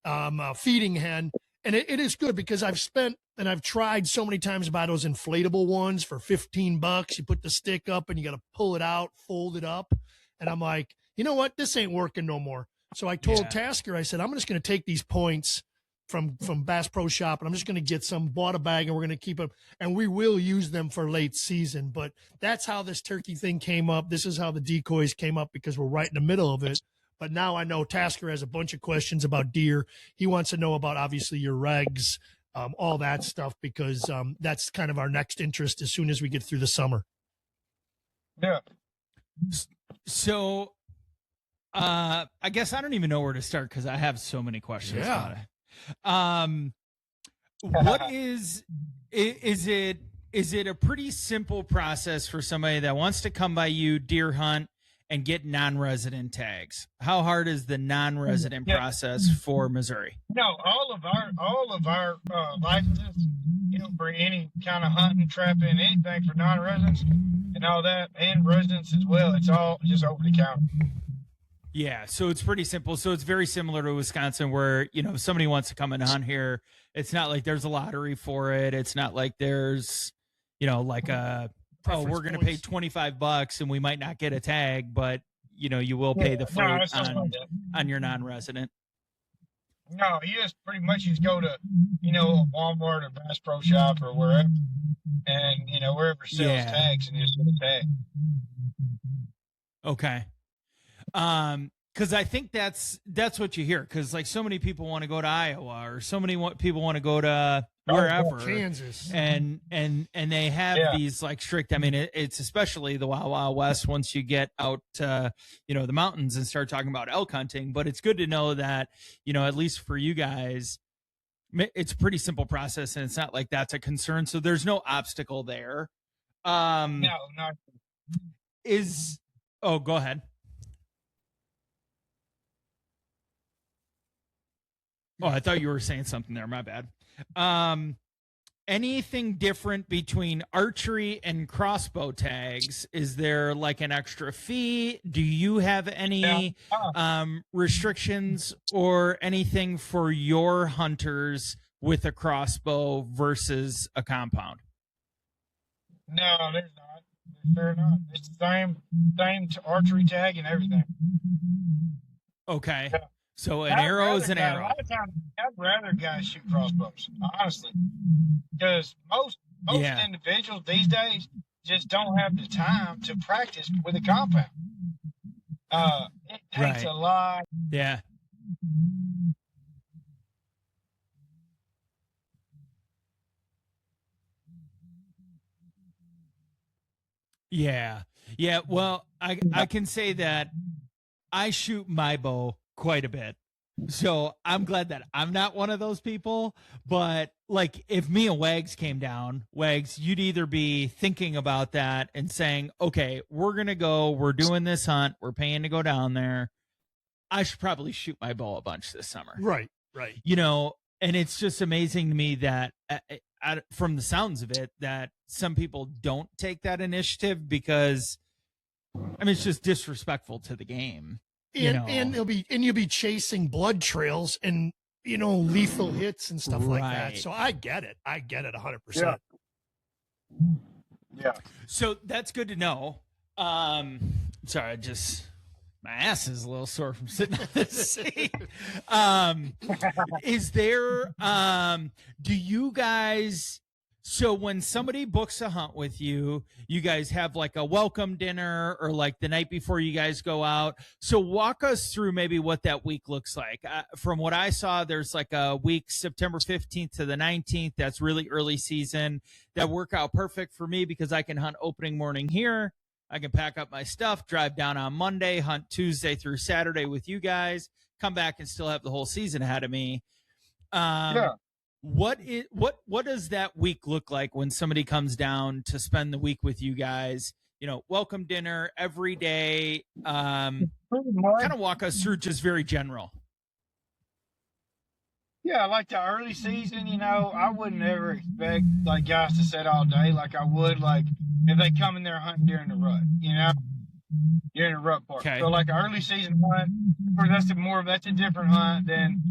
a feeding hen. And it is good because I've tried so many times to buy those inflatable ones for $15. You put the stick up and you got to pull it out, fold it up. And I'm like, you know what? This ain't working no more. So I told Yeah. Tasker, I said, I'm just going to take these points from Bass Pro Shop, and I'm just going to get some, bought a bag, and we're going to keep them, and we will use them for late season. But that's how this turkey thing came up. This is how the decoys came up, because we're right in the middle of it. But now I know Tasker has a bunch of questions about deer. He wants to know about, obviously, your regs, all that stuff, because that's kind of our next interest as soon as we get through the summer. Yeah. So, I guess I don't even know where to start because I have so many questions Yeah. about it. What is it a pretty simple process for somebody that wants to come by you, deer hunt, and get non-resident tags? How hard is the non-resident process for Missouri? No, all of our licenses, you know, for any kind of hunting, trapping, anything for non-residents and all that, and residents as well. It's all just over the counter. Yeah, so it's pretty simple. So it's very similar to Wisconsin, where, you know, if somebody wants to come and hunt here, it's not like there's a lottery for it. It's not like there's, you know, like we're going to pay $25 and we might not get a tag, but, you know, you will pay the freight it's not like that. on your non-resident. No, you just pretty much just go to, you know, Walmart or Bass Pro Shop or wherever, and, you know, wherever sells tags, and you just get a tag. Okay. Because I think that's what you hear. Because, like, so many people want to go to Iowa, or so many people want to go to wherever, Kansas, and they have these, like, strict. I mean, it's especially the Wild Wild West once you get out to, you know, the mountains and start talking about elk hunting. But it's good to know that, you know, at least for you guys, it's a pretty simple process, and it's not like that's a concern. So there's no obstacle there. No, not. Oh, go ahead. Oh, I thought you were saying something there. My bad. Anything different between archery and crossbow tags? Is there like an extra fee? Do you have any restrictions or anything for your hunters with a crossbow versus a compound? No, there's not. There's not. It's the same archery tag and everything. Okay. Yeah. So an arrow is an arrow. A lot of times, I'd rather guys shoot crossbows, honestly, because most individuals these days just don't have the time to practice with a compound. takes Right. a lot. Yeah. Yeah. Yeah. Well, I can say that I shoot my bow quite a bit. So I'm glad that I'm not one of those people. But like if me and Wags came down, Wags, you'd either be thinking about that and saying, okay, we're going to go, we're doing this hunt, we're paying to go down there. I should probably shoot my bow a bunch this summer. Right. And it's just amazing to me that from the sounds of it, that some people don't take that initiative because, I mean, it's just disrespectful to the game. And you'll be chasing blood trails and lethal hits and stuff like that. So I get it 100%. Yeah. So that's good to know. Sorry, my ass is a little sore from sitting on this seat. Is there, do you guys, so when somebody books a hunt with you, you guys have like a welcome dinner or like the night before you guys go out. So walk us through maybe what that week looks like. From what I saw, there's like a week, September 15th to the 19th. That's really early season. That work out perfect for me because I can hunt opening morning here. I can pack up my stuff, drive down on Monday, hunt Tuesday through Saturday with you guys, come back and still have the whole season ahead of me. What does that week look like when somebody comes down to spend the week with you guys? Welcome dinner every day. Kind of walk us through just very general. Yeah, like the early season, I wouldn't ever expect like guys to sit all day like I would like if they come in there hunting during the rut, during the rut part. Okay. So like an early season hunt, of course that's a different hunt than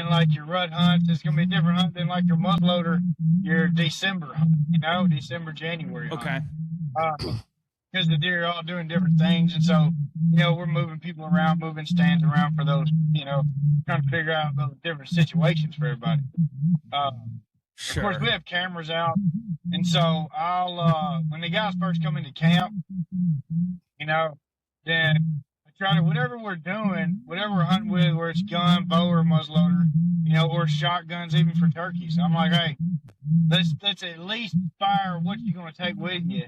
like your rut hunt. It's gonna be a different hunt than like your muzzleloader, your December hunt, December, January hunt. Okay. Because the deer are all doing different things, and so we're moving people around, moving stands around for those, trying to figure out those different situations for everybody. Sure. Of course, we have cameras out, and so I'll when the guys first come into camp, then I try to whatever we're doing, whatever we're hunting with, where it's gun, bow, or muzzleloader, or shotguns, even for turkeys. I'm like, hey, let's at least fire what you're going to take with you.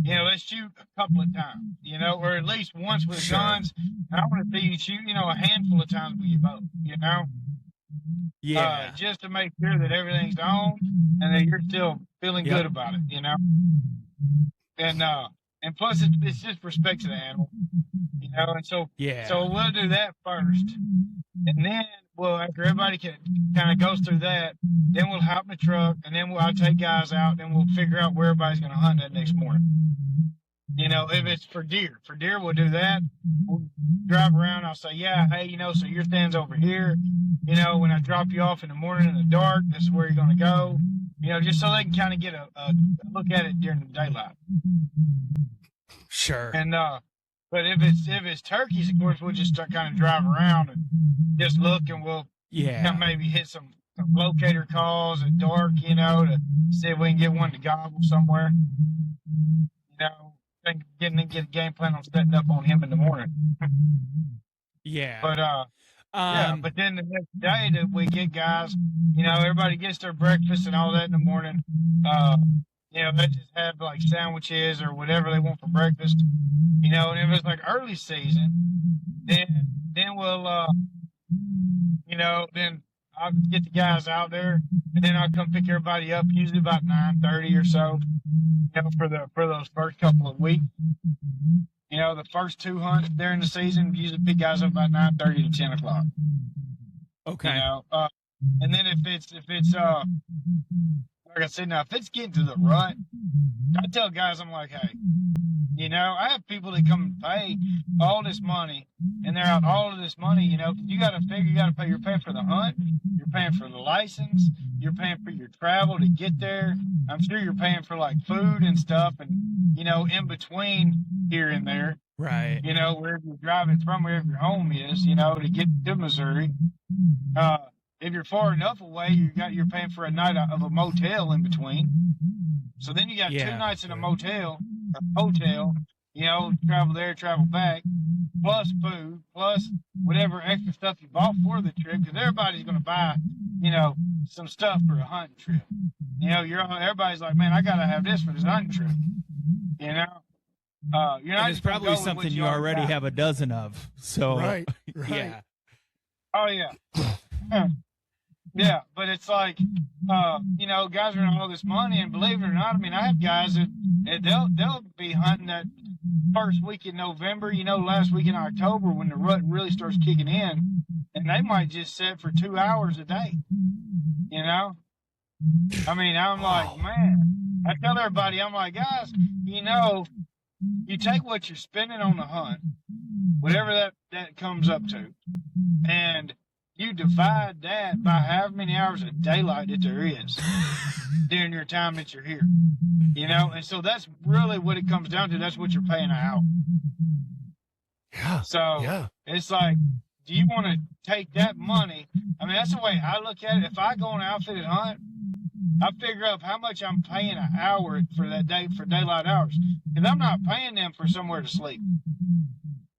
Let's shoot a couple of times, or at least once with guns. And I want to see you shoot, a handful of times with your bow, Yeah. just to make sure that everything's on and that you're still feeling good about it, And plus it's just respect to the animal, and so we'll do that first, and then after everybody kind of goes through that, then we'll hop in the truck, and then I'll take guys out, and we'll figure out where everybody's going to hunt that next morning. If it's for deer, we'll do that. We'll drive around. I'll say, yeah, hey, so your stand's over here. When I drop you off in the morning in the dark, this is where you're going to go. Just so they can kind of get a look at it during the daylight. Sure. And but if it's turkeys, of course, we'll just start kind of drive around and just look, and we'll kind of maybe hit some locator calls at dark, to see if we can get one to gobble somewhere. Get a game plan on setting up on him in the morning. Yeah. But but then the next day that we get guys, everybody gets their breakfast and all that in the morning. They just have like sandwiches or whatever they want for breakfast. And if it's like early season, then we'll then I'll get the guys out there, and then I'll come pick everybody up, usually about 9:30 or so, for those first couple of weeks. The first two hunts during the season, we usually pick guys up about 9:30 to 10 o'clock. Okay. And then if it's like I said, now if it's getting to the rut, I tell guys, I'm like, hey, I have people that come and pay all this money, and they're out all of this money. You got to figure, you're paying for the hunt, you're paying for the license, you're paying for your travel to get there. I'm sure you're paying for like food and stuff, and in between here and there, right? Wherever you're driving from, wherever your home is, to get to Missouri. If you're far enough away, you're paying for a night of a motel in between. So then you got 2 nights in a motel, a hotel, travel there, travel back, plus food, plus whatever extra stuff you bought for the trip, because everybody's going to buy, some stuff for a hunting trip. Everybody's like, man, I got to have this for this hunting trip. You're not and it's probably something you already have a dozen of. So, Right. yeah. Oh, yeah. Yeah, but it's like, guys are earning all this money, and believe it or not, I mean, I have guys that they'll be hunting that first week in November, last week in October when the rut really starts kicking in, and they might just sit for 2 hours a day, I mean, I'm like, man, I tell everybody, I'm like, guys, you take what you're spending on the hunt, whatever that comes up to, and you divide that by how many hours of daylight that there is during your time that you're here, and so that's really what it comes down to. That's what you're paying out. Yeah. So it's like, do you want to take that money? I mean, that's the way I look at it. If I go on an outfitted hunt, I figure up how much I'm paying an hour for that day for daylight hours, because I'm not paying them for somewhere to sleep.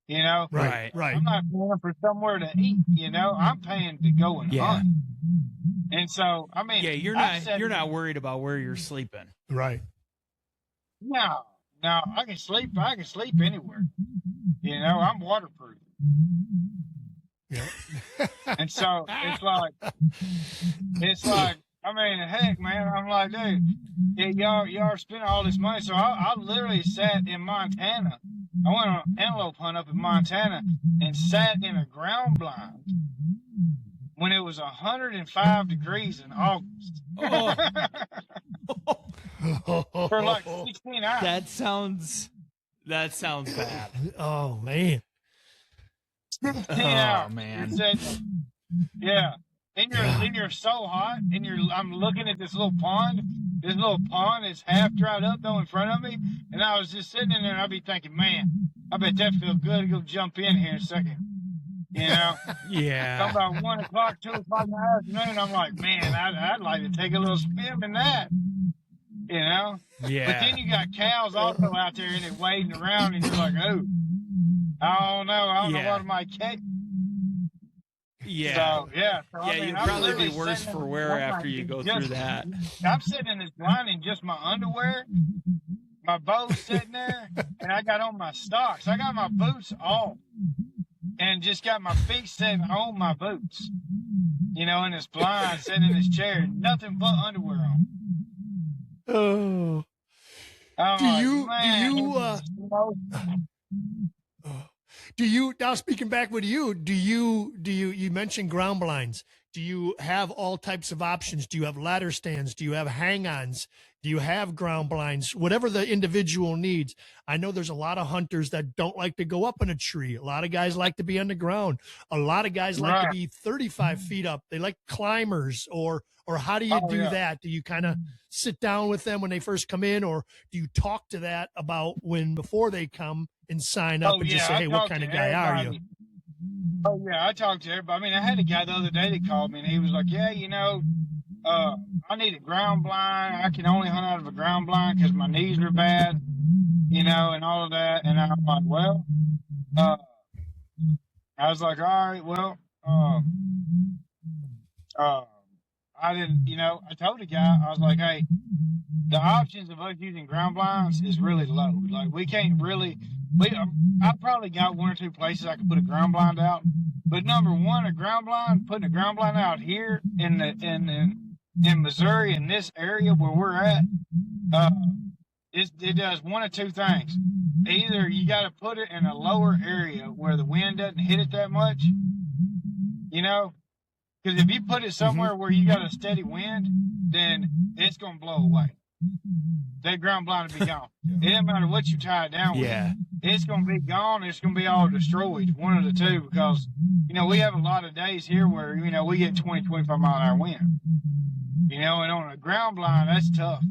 Right. I'm not paying for somewhere to eat. I'm paying to go and hunt. And so, I mean, you're not worried about where you're sleeping. Right. No, I can sleep. I can sleep anywhere. I'm waterproof. Yeah. And so it's like, I mean, heck, man, I'm like, dude, y'all are spending all this money. So I literally sat in Montana. I went on an antelope hunt up in Montana and sat in a ground blind when it was 105 degrees in August. For like 16 hours. That sounds bad. Oh, man. Yeah, man. Yeah. And you're so hot, and I'm looking at this little pond. This little pond is half dried up though in front of me, and I was just sitting in there, and I'd be thinking, man, I bet that feels good to go jump in here in a second. Yeah. Come about 1 o'clock, 2 o'clock in the afternoon, I'm like, man, I'd like to take a little spin in that. Yeah. But then you got cows also out there and they're wading around, and you're like, oh, I don't know what I might catch. Yeah. So, I mean, you'd probably be worse for wear after you go through that. I'm sitting in this blind in just my underwear, my bow's sitting there, and I got on my socks. I got my boots off and just got my feet sitting on my boots, in this blind, sitting in this chair, nothing but underwear on. Oh. Now speaking back with you mentioned ground blinds. Do you have all types of options? Do you have ladder stands? Do you have hang-ons? Do you have ground blinds? Whatever the individual needs. I know there's a lot of hunters that don't like to go up in a tree. A lot of guys like to be on the ground. A lot of guys like to be 35 feet up. They like climbers, or how do you do that? Do you kind of sit down with them when they first come in, or do you talk to that about before they come and sign up and just say, hey, what kind of guy are you? Oh, yeah, I talked to everybody. I mean, I had a guy the other day that called me, and he was like, yeah, I need a ground blind. I can only hunt out of a ground blind because my knees are bad, and all of that. And I'm like, well, I was like, all right, well, I didn't, I told the guy, I was like, hey, the options of us using ground blinds is really low. Like, we can't really, I probably got 1 or 2 places I could put a ground blind out. But number one, putting a ground blind out here in Missouri, in this area where we're at, it does 1 or 2 things. Either you got to put it in a lower area where the wind doesn't hit it that much, because if you put it somewhere where you got a steady wind, then it's going to blow away. That ground blind will be gone. It doesn't matter what you tie it down with. It's going to be gone. It's going to be all destroyed, 1 of the 2, because, we have a lot of days here where, we get 20, 25 mile an hour wind. And on a ground blind, that's tough.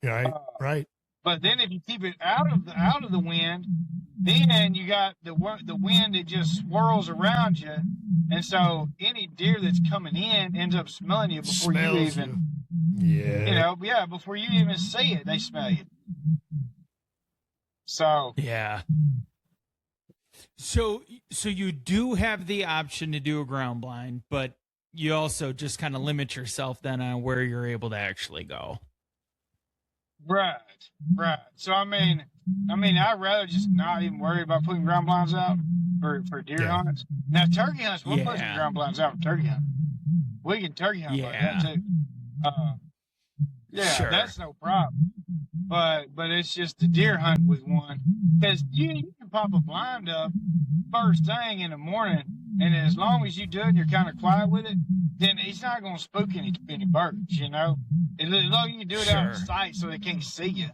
Right. But then if you keep it out of the wind, then you got the wind that just swirls around you, and so any deer that's coming in ends up smelling you before you even, before you even see it, they smell you. So Yeah. So you do have the option to do a ground blind, but you also just kind of limit yourself then on where you're able to actually go. right, right. So I mean, I'd rather just not even worry about putting ground blinds out for deer Yeah. hunts. Now turkey hunts, we'll put some Yeah. ground blinds out for turkey hunt. We can turkey hunt like Yeah. that too. Yeah, Sure. that's no problem. But it's just the deer hunt with one, because you can pop a blind up first thing in the morning, and as long as you do it and you're kind of quiet with it, then it's not going to spook any birds, you know. As long as you do it out of Sure. sight so they can't see you,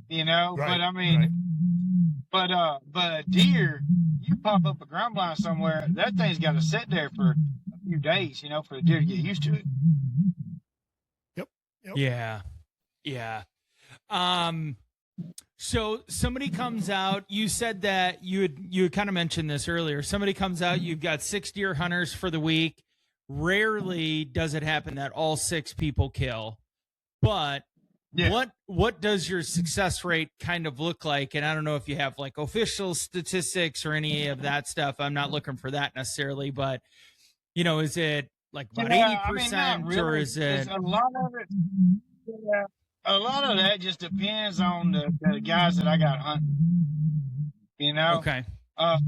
you know. Right, But I mean, but a deer, you pop up a ground blind somewhere, that thing's got to sit there for a few days, you know, for the deer to get used to it. Yep. Yeah. Yeah. So somebody comes out, you said that you had kind of mentioned this earlier. Somebody comes out, you've got 6 deer hunters for the week. Rarely does it happen that all 6 people kill. But Yeah. what does your success rate kind of look like? And I don't know if you have like official statistics or any of that stuff. I'm not looking for that necessarily, but you know, is it like about 80%, not really. or is it? It's a lot of it? Yeah, a lot of that just depends on the guys that I got hunting. You know, Okay. I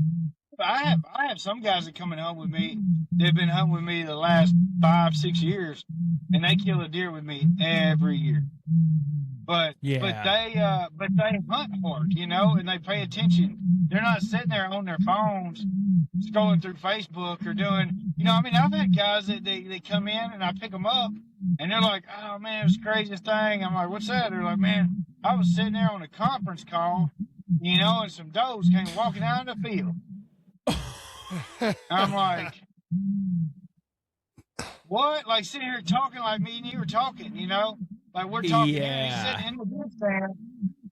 have some guys that come and hunt with me. They've been hunting with me the last 5-6 years, and they kill a deer with me every year. But Yeah. but they hunt hard, you know, and they pay attention. They're not sitting there on their phones scrolling through Facebook or doing, you know. I mean, I've had guys that they come in and I pick them up, and they're like, "Oh man, it was the craziest thing." I'm like, "What's that?" They're like, "Man, I was sitting there on a conference call, you know, and some does came walking out in the field." I'm like, what? Like sitting here talking like me and you were talking, you know? Like we're talking here, and he's Yeah. sitting in the deer stand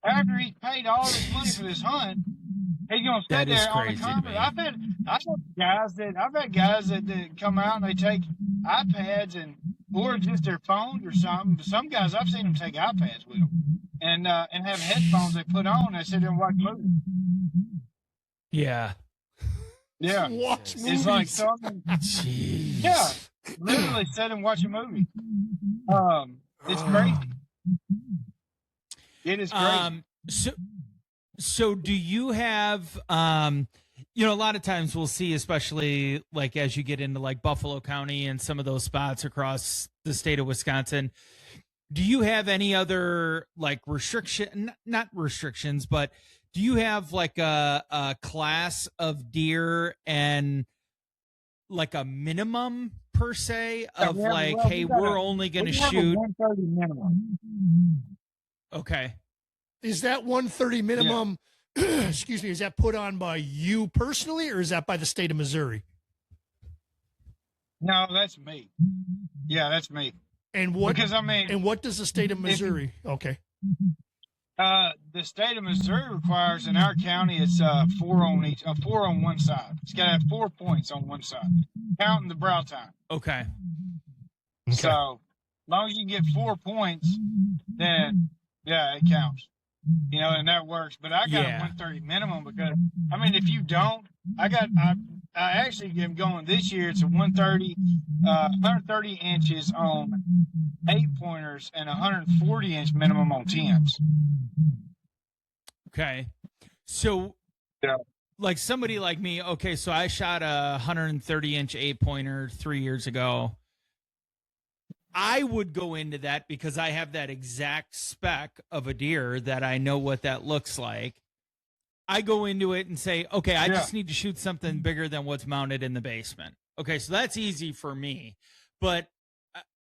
after he's paid all this money for this hunt. He's gonna sit That is there on the crazy to conference. me. I've had guys that come out and they take iPads or just their phones or something. But some guys I've seen them take iPads with them and have headphones they put on and sit there and watch movies. Yeah. Yeah, Watch Jesus. movies. it's like so. I mean, Jeez. yeah, literally sit and watch a movie. It's crazy. It is crazy. So do you have you know, a lot of times we'll see, especially like as you get into like Buffalo County and some of those spots across the state of Wisconsin, do you have any other like not restrictions, but do you have like a class of deer and like a minimum per se of hey, we're only going to shoot 130 minimum. Okay. Is that 130 minimum? Excuse me. Is that put on by you personally, or is that by the state of Missouri? No, that's me. Yeah, that's me. And what? Because I mean, And what does the state of Missouri? Okay. the state of Missouri requires in our county it's 4 on one side. It's got to have 4 points on one side, counting the brow time. Okay. So, as long as you get 4 points, then yeah, it counts. You know, and that works. But I got a 130 minimum because I mean, if you don't, I actually am going this year. It's a 130 inches on 8-pointers and 140-inch minimum on 10s. Okay. So, Yeah. like somebody like me, okay, so I shot a 130-inch 8-pointer 3 years ago. I would go into that because I have that exact spec of a deer that I know what that looks like. I go into it and say, okay, I just need to shoot something bigger than what's mounted in the basement. Okay, so that's easy for me. But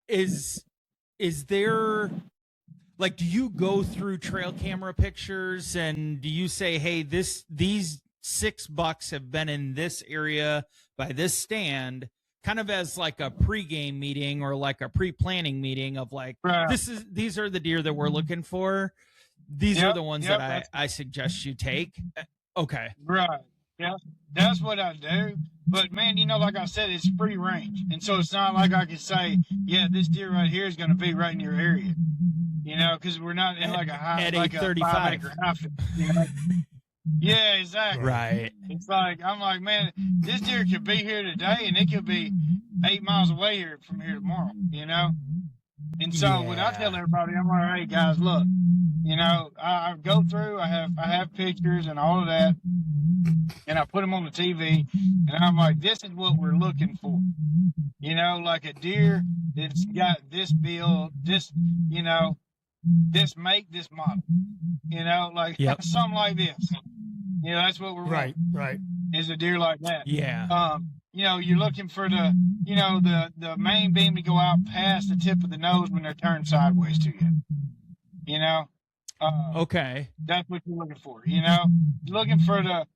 is there, like, do you go through trail camera pictures and do you say, hey, these 6 bucks have been in this area by this stand, kind of as like a pregame meeting or like a pre-planning meeting of like, these are the deer that we're looking for. These are the ones that I suggest you take. Okay. Right. Yeah. That's what I do. But man, you know, like I said, it's free range. And so it's not like I can say, yeah, this deer right here is going to be right in your area. you know, because we're not in like a high, at like a 8:35. 5-acre outfit, you know? Yeah, exactly. Right. It's like, I'm like, man, this deer could be here today and it could be 8 miles away here from here tomorrow, you know? And so what I tell everybody, I'm like, hey guys, look, you know, I go through, I have pictures and all of that, and I put them on the TV, and I'm like, this is what we're looking for. You know, like a deer that's got this build, this, you know, this make, this model, you know, like something like this. You know, that's what we're Right. is a deer like that. Yeah. You know, you're looking for the, you know, the main beam to go out past the tip of the nose when they're turned sideways to you. You know? Okay. That's what you're looking for, you know? You're looking for the,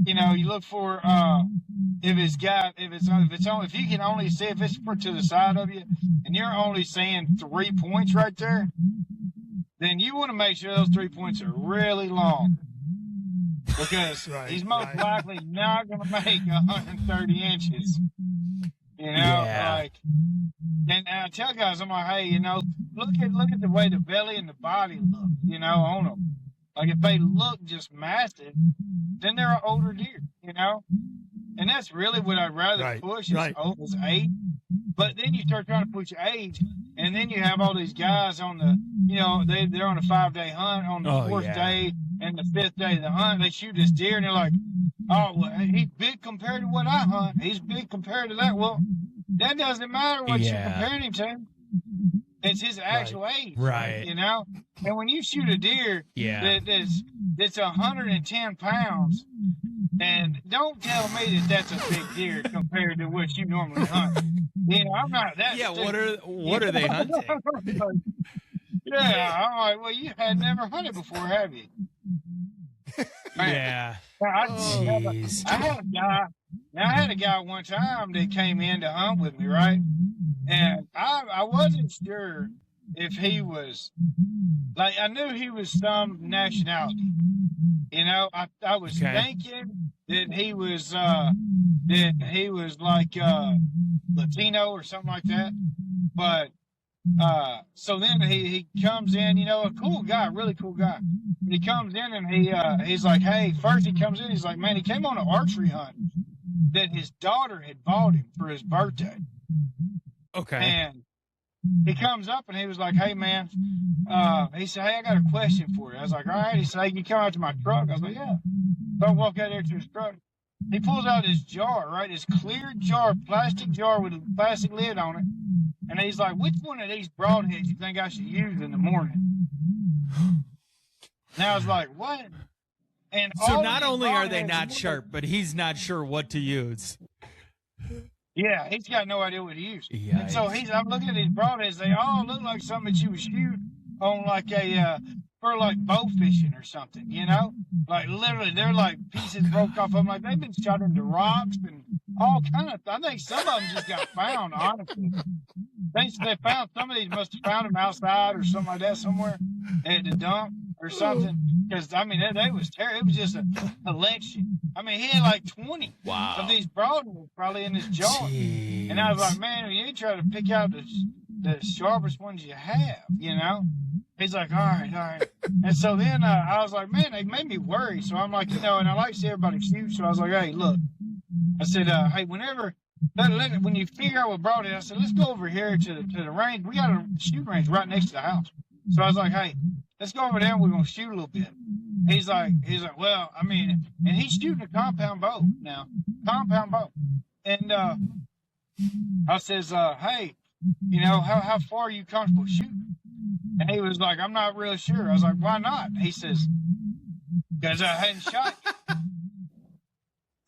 you know, you look for if you can only see if it's to the side of you and you're only seeing 3 points right there, then you want to make sure those 3 points are really long. Because he's most likely not going to make 130 inches. You know, like, and I tell guys, I'm like, hey, you know, look at the way the belly and the body look, you know, on them. Like, if they look just massive, then they're an older deer, you know? And that's really what I'd rather push is age. But then you start trying to push age, and then you have all these guys on the, you know, they're on a 5-day hunt on the 4th day and the 5th day of the hunt. They shoot this deer, and they're like, oh, well, he's big compared to what I hunt. He's big compared to that. Well, that doesn't matter what you're comparing him to. It's his actual age, you know? And when you shoot a deer that's 110 pounds, and don't tell me that that's a big deer compared to what you normally hunt. You know, I'm not that. Yeah, what are they hunting? Yeah, I'm like, well, you had never hunted before, have you? Yeah. I had a guy one time that came in to hunt with me, right? And I wasn't sure if he was, like, I knew he was some nationality. You know, I was thinking that he was like Latino or something like that. But so then he comes in, you know, a cool guy, really cool guy. But he comes in and he's like, hey, first he comes in, he's like, man, he came on an archery hunt that his daughter had bought him for his birthday. Okay. And he comes up and he was like, hey, man, he said, hey, I got a question for you. I was like, all right. He said, hey, you come out to my truck? I was like, yeah. So I walk out there to his truck. He pulls out his jar, right? His clear jar, plastic jar with a plastic lid on it. And he's like, which one of these broadheads you think I should use in the morning? And I was like, what? And so not only are they not sharp, but he's not sure what to use. Yeah, he's got no idea what to use. Yikes. And so I'm looking at these broadheads. They all look like something that you would shoot on like for like bow fishing or something, you know? Like literally, they're like pieces broke off. I'm like, they've been shot into rocks and all kind of. I think some of them just got found. Honestly, they found some of these. Must have found them outside or something like that somewhere at the dump or something. Because I mean, they was terrible. It was just a collection. I mean, he had like 20 of these broadheads probably in his jar. Jeez. And I was like, man, you try to pick out the sharpest ones you have, you know? He's like, all right. And so then I was like, man, they made me worry. So I'm like, you know, and I like to see everybody shoot. So I was like, hey, look. I said, hey, when you figure out what broadhead, I said, let's go over here to the range. We got a shooting range right next to the house. So I was like, hey, let's go over there and we're going to shoot a little bit. He's like, well, I mean, and he's shooting a compound bow now. And I says, hey, you know, how far are you comfortable shooting? And he was like, I'm not real sure. I was like, why not? He says, because I hadn't shot.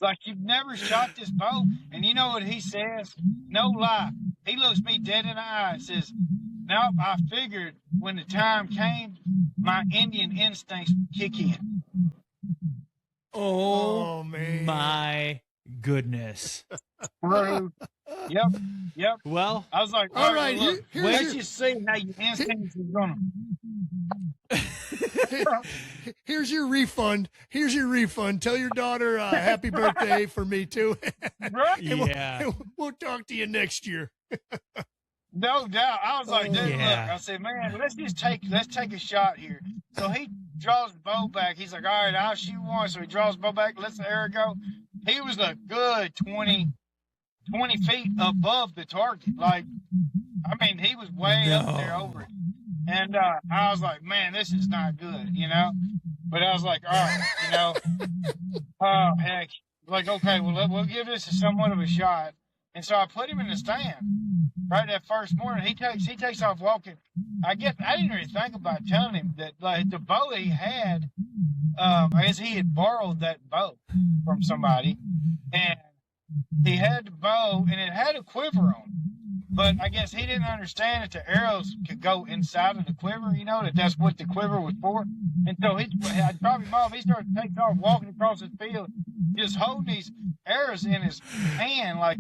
Like, you've never shot this bow. And you know what he says? No lie. He looks me dead in the eye and says, nope, I figured when the time came, my Indian instincts would kick in. Oh man. My goodness. Bro. Yep. Well, I was like, all right, look, let's just see how your instincts is going to. Here's your refund. Tell your daughter happy birthday for me too. Right? Yeah. We'll talk to you next year. No doubt. I was like, dude, Yeah. look. I said, man, let's take a shot here. So he draws the bow back. He's like, all right, I'll shoot one. So he draws the bow back, lets the arrow go. He was a good 20 feet above the target. Like, I mean, he was way up there over it. And I was like, man, this is not good, you know? But I was like, all right, you know, oh, heck. Like, okay, well, we'll give this somewhat of a shot. And so I put him in the stand right that first morning. He takes off walking. I guess I didn't really think about telling him that, like, the bow that he had, I guess he had borrowed that bow from somebody. And he had the bow, and it had a quiver on it. But I guess he didn't understand that the arrows could go inside of the quiver, you know, that's what the quiver was for. And so I dropped him off. He started taking off, walking across the field, just holding these arrows in his hand, like,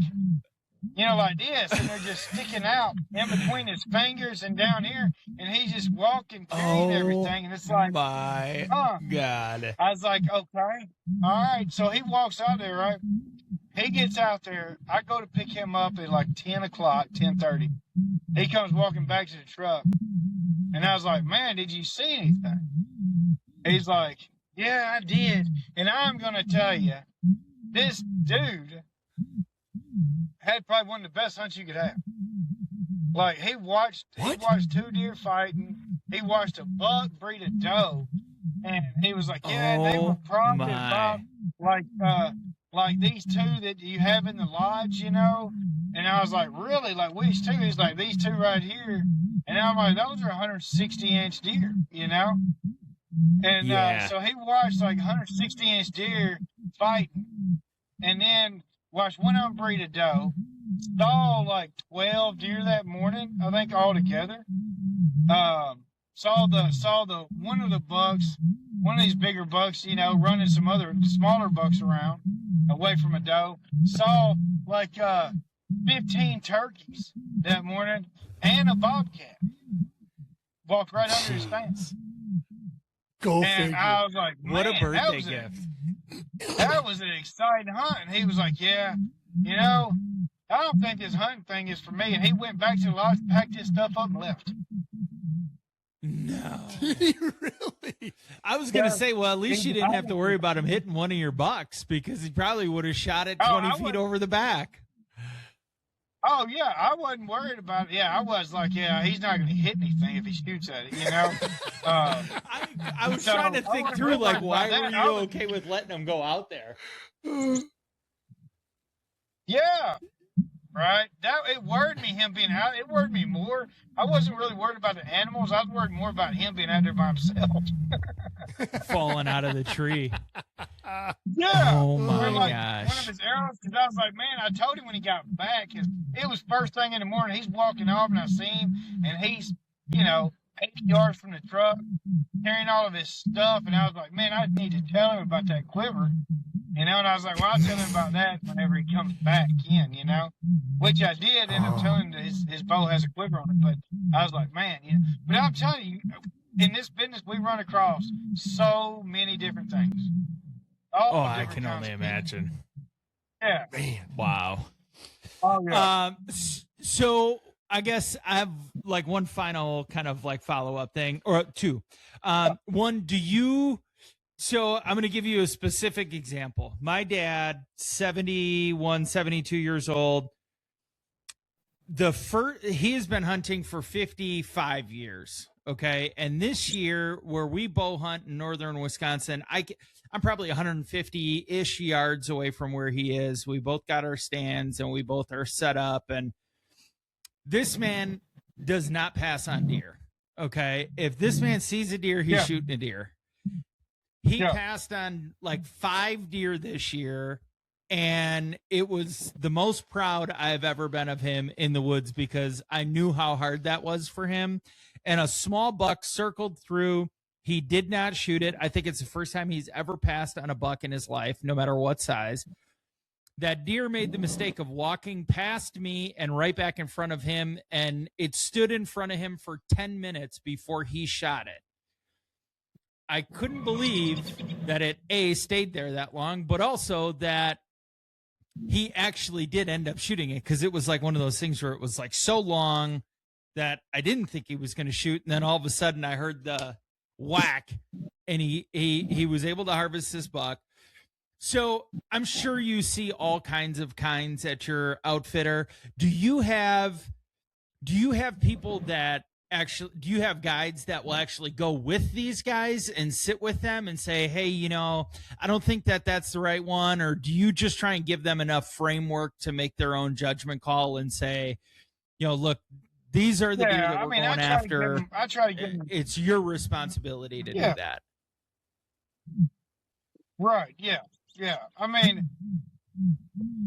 you know, like this. And they're just sticking out in between his fingers and down here. And he's just walking, carrying everything. And it's like, my God. I was like, okay, all right. So he walks out there, right? He gets out there. I go to pick him up at like 10 o'clock, 10:30. He comes walking back to the truck. And I was like, man, did you see anything? He's like, yeah, I did. And I'm going to tell you, this dude had probably one of the best hunts you could have. Like, he watched 2 deer fighting. He watched a buck breed a doe. And he was like, yeah, they were probably about like these 2 that you have in the lodge, you know? And I was like, really? Like, which 2? He's like, these 2 right here. And I'm like, those are 160-inch deer, you know? And so he watched like 160-inch deer fighting. And then watched one of them breed a doe. Saw like 12 deer that morning, I think, all together. Saw the one of the bucks, one of these bigger bucks, you know, running some other smaller bucks around away from a doe. Saw like 15 turkeys that morning and a bobcat. Walked right under his fence. Go and figure. I was like, man, What a birthday gift. That was an exciting hunt. And he was like, yeah, you know, I don't think this hunting thing is for me. And he went back to the lodge, packed his stuff up, and left. No. Did he really? I was going to say, well, at least you didn't have to worry about him hitting one of your bucks, because he probably would have shot it 20 feet over the back. Oh, yeah, I wasn't worried about it. Yeah, I was like, yeah, he's not going to hit anything if he shoots at it, you know? I was trying to think through, like, why were you okay with letting him go out there? Yeah, right. It worried me, him being out. It worried me more. I wasn't really worried about the animals. I was worried more about him being out there by himself. Falling out of the tree. Yeah. Oh, my Like, gosh. one of his arrows, because I was like, man, I told him when he got back, it was first thing in the morning. He's walking off, and I see him, and he's, you know, 80 yards from the truck, carrying all of his stuff. And I was like, man, I need to tell him about that quiver. You know, and I was like, well, I'll tell him about that whenever he comes back in, you know, which I did end up telling him that his bow has a quiver on it. But I was like, man, you know, but I'm telling you, in this business, we run across so many different things. I can only imagine. Yeah. Man. Wow. Oh, yeah. So I guess I have like one final kind of like follow-up thing, or 2. One, so I'm going to give you a specific example. My dad, 71, 72 years old. He has been hunting for 55 years. Okay. And this year, where we bow hunt in northern Wisconsin, I'm probably 150-ish yards away from where he is. We both got our stands and we both are set up. And this man does not pass on deer. Okay. If this man sees a deer, he's shooting a deer. He passed on like 5 deer this year, and it was the most proud I've ever been of him in the woods, because I knew how hard that was for him. And a small buck circled through. He did not shoot it. I think it's the first time he's ever passed on a buck in his life, no matter what size. That deer made the mistake of walking past me and right back in front of him, and it stood in front of him for 10 minutes before he shot it. I couldn't believe that it, A, stayed there that long, but also that he actually did end up shooting it, because it was like one of those things where it was like so long that I didn't think he was going to shoot, and then all of a sudden I heard the whack, and he was able to harvest this buck. So I'm sure you see all kinds at your outfitter. Do you have people that actually, do you have guides that will actually go with these guys and sit with them and say, hey, I don't think that's the right one? Or do you just try and give them enough framework to make their own judgment call and say, look, these are the deer that we're going after. I try to give them. It's your responsibility to do that. Right. Yeah. Yeah. I mean,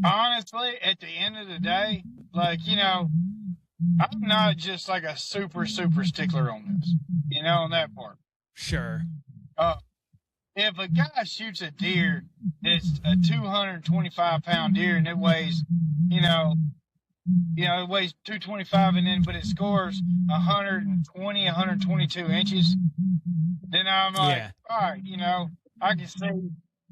honestly, at the end of the day, like, I'm not just like a super stickler on this, on that part. Sure. If a guy shoots a deer that's a 225-pound deer and it weighs, it weighs 225 but it scores 120, 122 inches, then I'm like, all right, I can see.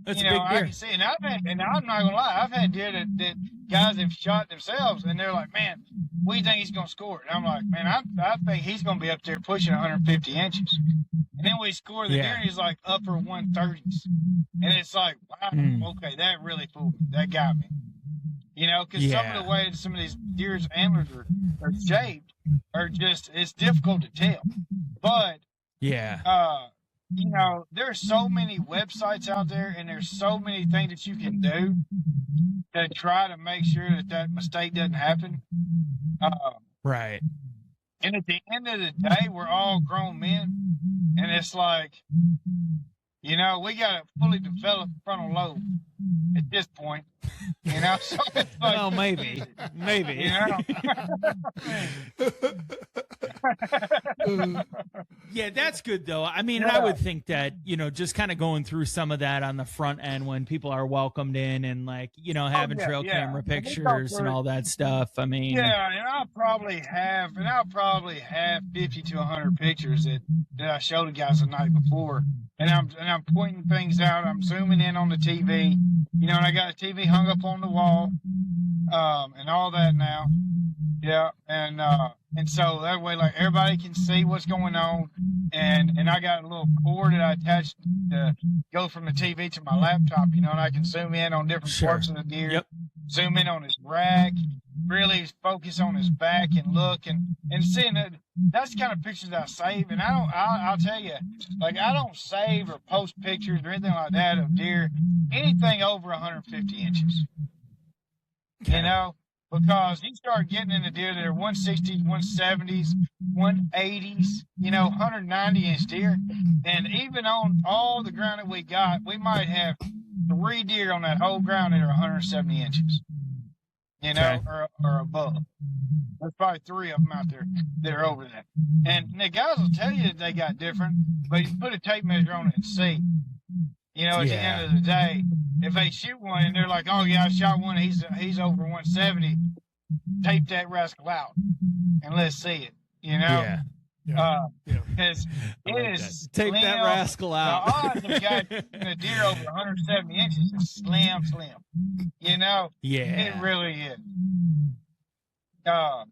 That's a big deer. I can see, and I'm not gonna lie, I've had deer that guys have shot themselves, and they're like, "Man, we think he's gonna score it." And I'm like, "Man, I think he's gonna be up there pushing 150 inches." And then we score the deer, and he's like upper 130s, and it's like, wow, okay, that really fooled me. That got me, because some of the way some of these deer's antlers are shaped are just, it's difficult to tell, but there's so many websites out there, and there's so many things that you can do to try to make sure that mistake doesn't happen. Right. And at the end of the day, we're all grown men, and it's like, we got a fully developed frontal lobe at this point, So it's like, well, maybe. Yeah, that's good though. I mean, I would think that, just kind of going through some of that on the front end when people are welcomed in and like, having trail camera pictures and all that stuff. I mean, and I'll probably have 50 to 100 pictures that I showed the guys the night before. And I'm pointing things out. I'm zooming in on the TV, and I got the TV hung up on the wall, and all that now. Yeah. And so that way, like, everybody can see what's going on. And I got a little cord that I attached to go from the TV to my laptop, and I can zoom in on different parts of the deer, zoom in on his rack, really focus on his back and look and seeing that. That's the kind of pictures that I save. And I'll tell you, like, I don't save or post pictures or anything like that of deer, anything over 150 inches, because you start getting into deer that are 160s, 170s, 180s, 190-inch deer. And even on all the ground that we got, we might have 3 deer on that whole ground that are 170 inches, or above. There's probably 3 of them out there that are over that. And the guys will tell you that they got different, but you put a tape measure on it and see. At the end of the day, if they shoot one and they're like, "Oh yeah, I shot one, he's over 170," tape that rascal out and let's see it. Because it is tape slim. that rascal out. The odds of a deer over 170 inches is slim. It really is. I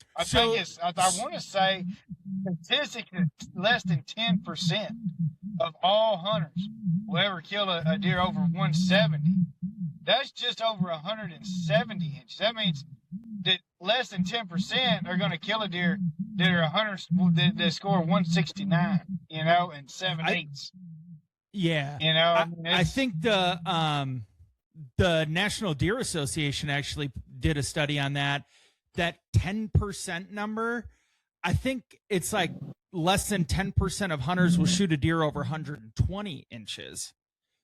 want to say statistically less than 10% of all hunters will ever kill a deer over 170. That's just over 170 inches. That means that less than 10% are going to kill a deer that are 100 that score 169, and 7/8. Yeah. I think the National Deer Association actually did a study on that 10% number. I think it's like less than 10% of hunters will shoot a deer over 120 inches.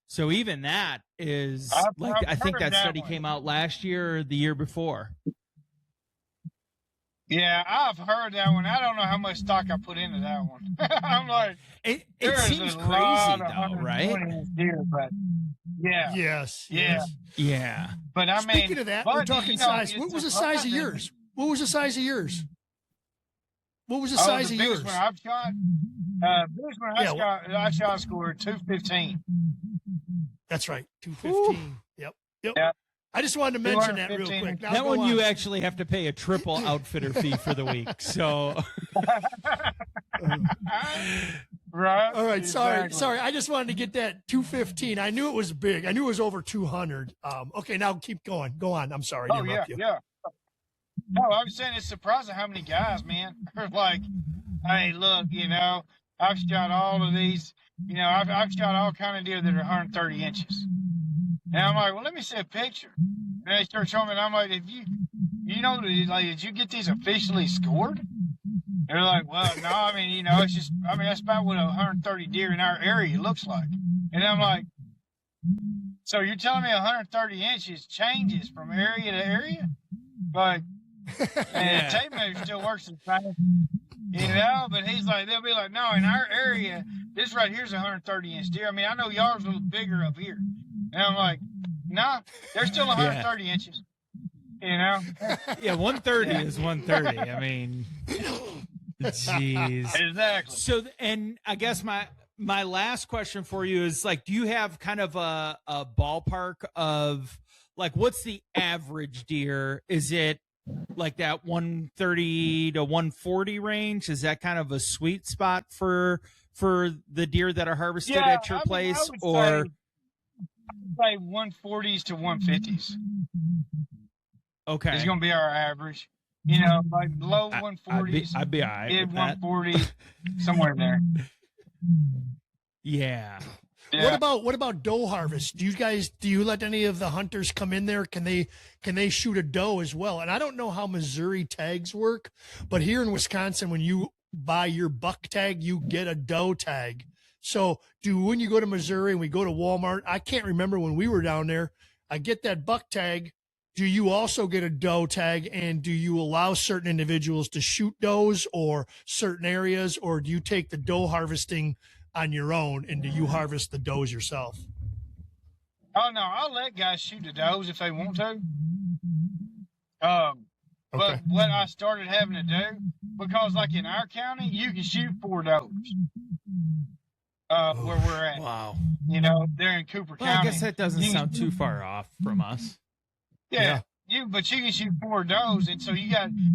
So even that is I think that study came out last year or the year before. Yeah, I've heard that one. I don't know how much stock I put into that one. I'm like, it seems crazy though, right? Deer, but yeah. Yes. Yeah. But I mean, speaking of that, we're talking size. What was the size of yours? What was the size of yours? What was the size of yours? One I've shot, biggest one I shot scored 215. That's right, 215. Yep. Yeah. I just wanted to mention that real quick. Now that go one on. you actually have to pay a triple outfitter fee for the week. So, Right. All right, Exactly. sorry. I just wanted to get that 215. I knew it was big. I knew it was over 200. Okay, now keep going. Go on. I'm sorry to Oh, yeah, interrupt you. yeah. No, I was saying it's surprising how many guys, man, are like, hey, look, I've shot all of these, I've shot all kind of deer that are 130 inches. And I'm like, well, let me see a picture. And they start showing me, and I'm like, did you get these officially scored? They're like, well, no, I mean, that's about what 130 deer in our area looks like. And I'm like, so you're telling me 130 inches changes from area to area? Like, and tape measure still works the same, but he's like, they'll be like, no, in our area, this right here's 130 inch deer. I mean, I know y'all's a little bigger up here. And I'm like, nah, they're still 130 inches, Yeah, 130 is 130. I mean, jeez. Exactly. So, and I guess my last question for you is like, do you have kind of a ballpark of like, what's the average deer? Is it like that 130 to 140 range? Is that kind of a sweet spot for the deer that are harvested at your place? Or say 140s to 150s. Okay. It's going to be our average. Like low 140s. I'd be all right mid with that. 140, somewhere in there. Yeah. Yeah. What about doe harvest? Do you let any of the hunters come in there? Can they shoot a doe as well? And I don't know how Missouri tags work, but here in Wisconsin, when you buy your buck tag, you get a doe tag. So when you go to Missouri and we go to Walmart, I can't remember when we were down there, I get that buck tag. Do you also get a doe tag, and do you allow certain individuals to shoot does or certain areas, or do you take the doe harvesting on your own, and do you harvest the does yourself? Oh, no, I'll let guys shoot the does if they want to. But what I started having to do, because like in our county, you can shoot 4 does. Where we're at. Wow. They're in Cooper Well, County. I guess that doesn't sound too far off from us. Yeah. But you can shoot 4 does, and so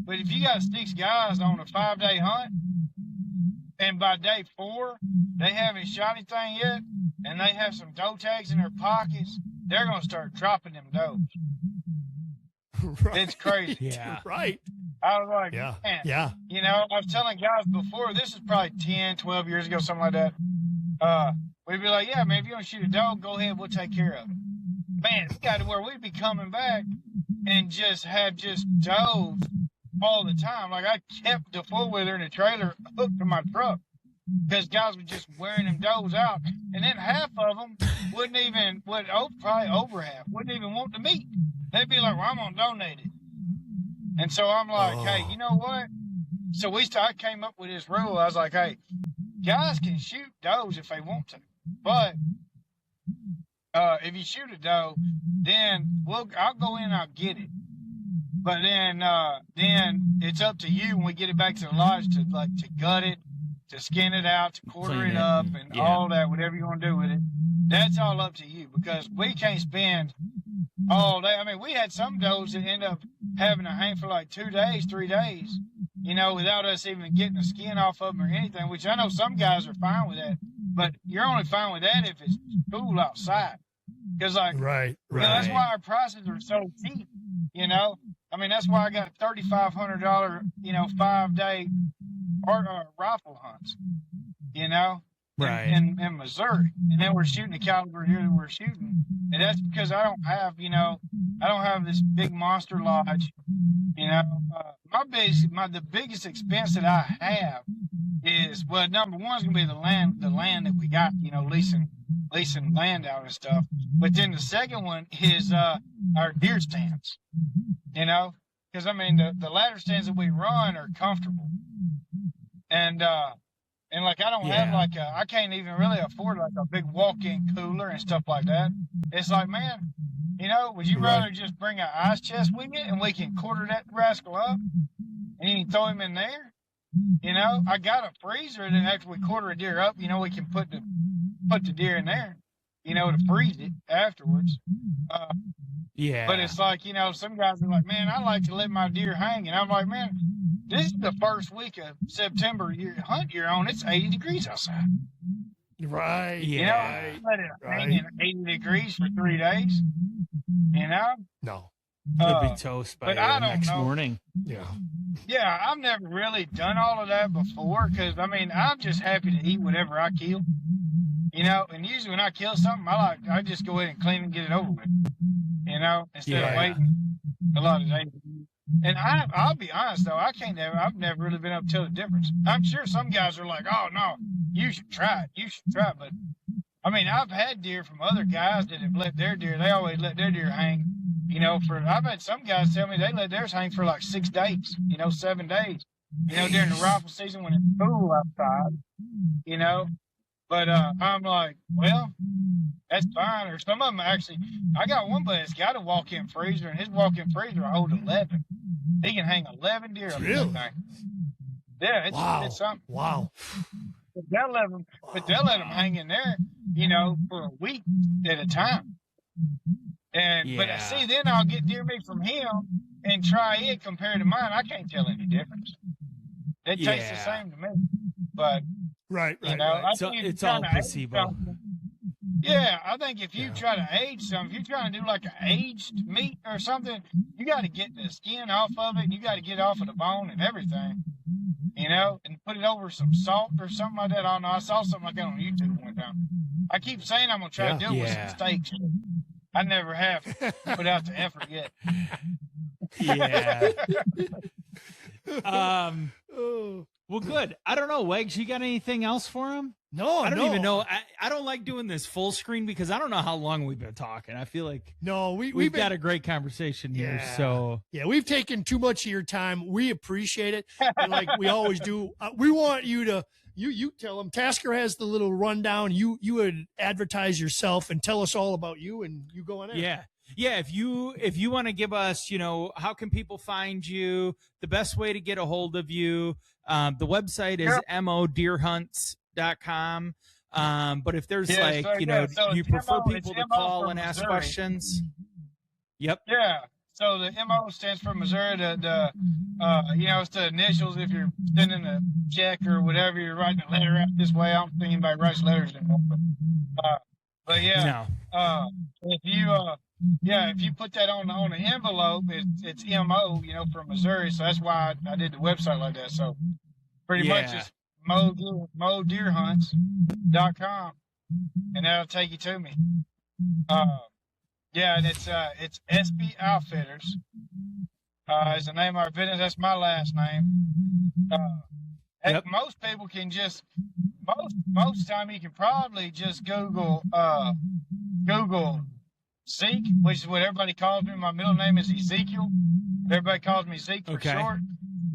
but if you got 6 guys on a 5-day hunt, and by day 4, they haven't shot anything yet, and they have some doe tags in their pockets, they're going to start dropping them does. Right. It's crazy. Yeah. Right. I was like, Yeah. man. Yeah. I was telling guys before, this is probably 10, 12 years ago, something like that. We'd be like, yeah, man, if you want to shoot a dog, go ahead, we'll take care of it. Man, it got to where we'd be coming back and just have does all the time. Like, I kept the 4-wheeler in the trailer hooked to my truck because guys were just wearing them does out. And then half of them probably over half, wouldn't even want the meat. They'd be like, well, I'm going to donate it. And so I'm like, hey, you know what? So I came up with this rule. I was like, hey, guys can shoot does if they want to. But if you shoot a doe, then I'll go in and I'll get it. But then it's up to you when we get it back to the lodge to gut it, to skin it out, to quarter Clean it it, up, and all that, whatever you want to do with it. That's all up to you, because we can't spend all day. I mean, we had some does that end up having to hang for like 2 days, 3 days, without us even getting the skin off of them or anything, which I know some guys are fine with that, but you're only fine with that if it's cool outside. Because right. That's why our prices are so cheap, I mean, that's why I got $3,500, 5-day rifle hunts, Right. in Missouri. And then we're shooting the caliber deer that we're shooting. And that's because I don't have this big monster lodge. The biggest expense that I have is, well, number one is going to be the land that we got, leasing land out and stuff. But then the second one is our deer stands, because I mean the ladder stands that we run are comfortable, and like I don't have I can't even really afford like a big walk-in cooler and stuff like that. It's like, man, would you rather just bring an ice chest with you and we can quarter that rascal up and you can throw him in there? I got a freezer that after we quarter a deer up, we can put the deer in there. to freeze it afterwards. Yeah. But it's like, some guys are like, man, I like to let my deer hang. And I'm like, man, this is the first week of September hunt you're on. It's 80 degrees outside. Right. Yeah. Let it hang in 80 degrees for 3 days. No. It'll be toast by but I the don't next know. morning. Yeah. Yeah, I've never really done all of that before because, I'm just happy to eat whatever I kill. And usually when I kill something, I just go ahead and clean and get it over with, instead of waiting a lot of days. And I'll be honest, though, I've never really been able to tell the difference. I'm sure some guys are like, oh, no, you should try it. But, I've had deer from other guys that have let their deer, they always let their deer hang. I've had some guys tell me they let theirs hang for like 6 days, 7 days, during the rifle season when it's cool outside, But I'm like, well, that's fine. Or some of them actually, I got one buddy that's got a walk-in freezer, and his walk-in freezer will hold 11. He can hang 11 deer up in that thing. Yeah, it's something. Wow. But they'll let them hang in there, for a week at a time. But see, then I'll get deer meat from him and try it compared to mine. I can't tell any difference. It tastes the same to me. But right. So it's all placebo. Yeah, I think if you try to age something, if you're trying to do like an aged meat or something, you got to get the skin off of it. You got to get off of the bone and everything, and put it over some salt or something like that. I don't know. I saw something like that on YouTube one time. I keep saying I'm going to try to do it with some steaks. I never have put out the effort yet. Yeah. Well, good. I don't know, Wags, you got anything else for him? No, I don't even know. I don't like doing this full screen because I don't know how long we've been talking. I feel like we've got a great conversation here. So we've taken too much of your time. We appreciate it. And like we always do. We want you to, you tell them. Tasker has the little rundown. You would advertise yourself and tell us all about you, and you go on in. Yeah. Yeah, if you want to give us, how can people find you, the best way to get a hold of you, the website is modeerhunts.com. But if there's you prefer people to call and ask questions. Yep. Yeah. So the MO stands for Missouri. It's the initials. If you're sending a check or whatever, you're writing a letter out this way. I don't think anybody writes letters anymore. But yeah. No. If you put that on the envelope, it's MO, from Missouri. So that's why I did the website like that. So pretty much it's modeerhunts.com, and that'll take you to me. And it's Espey Outfitters. Is the name of our business. That's my last name. Most people can just most time you can probably just Google Zeke, which is what everybody calls me. My middle name is Ezekiel. Everybody calls me Zeke for short.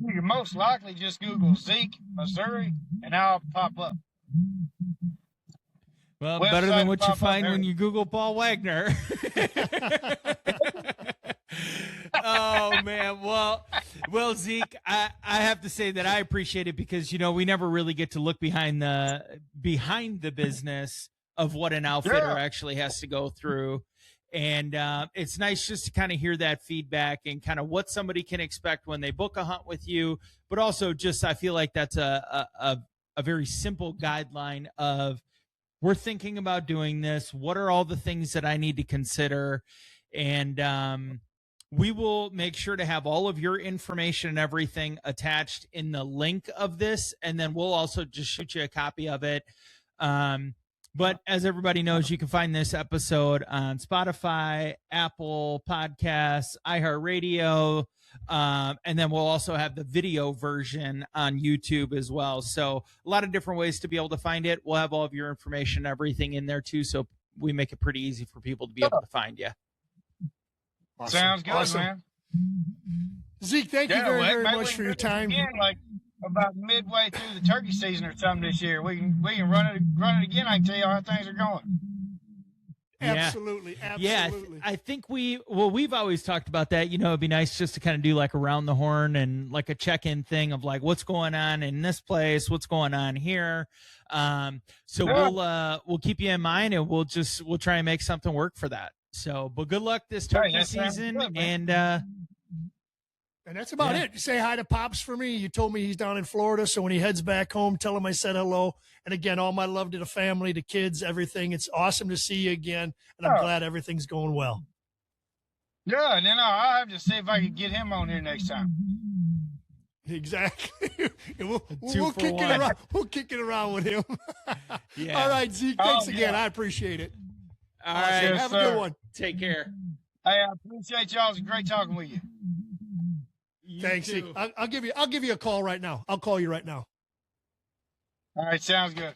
You can most likely just Google Zeke, Missouri, and I'll pop up. Well, better than what you find when you Google Paul Wagner. Oh, man. Well, Zeke, I have to say that I appreciate it because, we never really get to look behind the business of what an outfitter actually has to go through. And it's nice just to kind of hear that feedback and kind of what somebody can expect when they book a hunt with you. But also just I feel like that's a very simple guideline of we're thinking about doing this. What are all the things that I need to consider? And we will make sure to have all of your information and everything attached in the link of this. And then we'll also just shoot you a copy of it. But as everybody knows, you can find this episode on Spotify, Apple Podcasts, iHeartRadio, and then we'll also have the video version on YouTube as well. So a lot of different ways to be able to find it. We'll have all of your information, everything in there too, so we make it pretty easy for people to be able to find you. Awesome. Sounds good, man. Zeke, thank you very much for your time. Again, about midway through the turkey season or something this year, we can run it again. I can tell you how things are going. Absolutely. Yeah, I think we've always talked about that. It'd be nice just to kind of do like around the horn and like a check-in thing of like what's going on in this place, what's going on here. So we'll keep you in mind, and we'll try and make something work for that. So, but good luck this turkey season, good, and that's about it. Say hi to Pops for me. You told me he's down in Florida, so when he heads back home, tell him I said hello. And again, all my love to the family, the kids, everything. It's awesome to see you again, and I'm glad everything's going well. Yeah, and then I'll have to see if I can get him on here next time. Exactly. we'll kick it around. We'll kick it around with him. Yeah. All right, Zeke. Thanks again. I appreciate it. All right. Yes, have a good one. Take care. Hey, I appreciate y'all. It's great talking with you. Thanks, Zeke. I'll give you a call right now. I'll call you right now. All right, sounds good.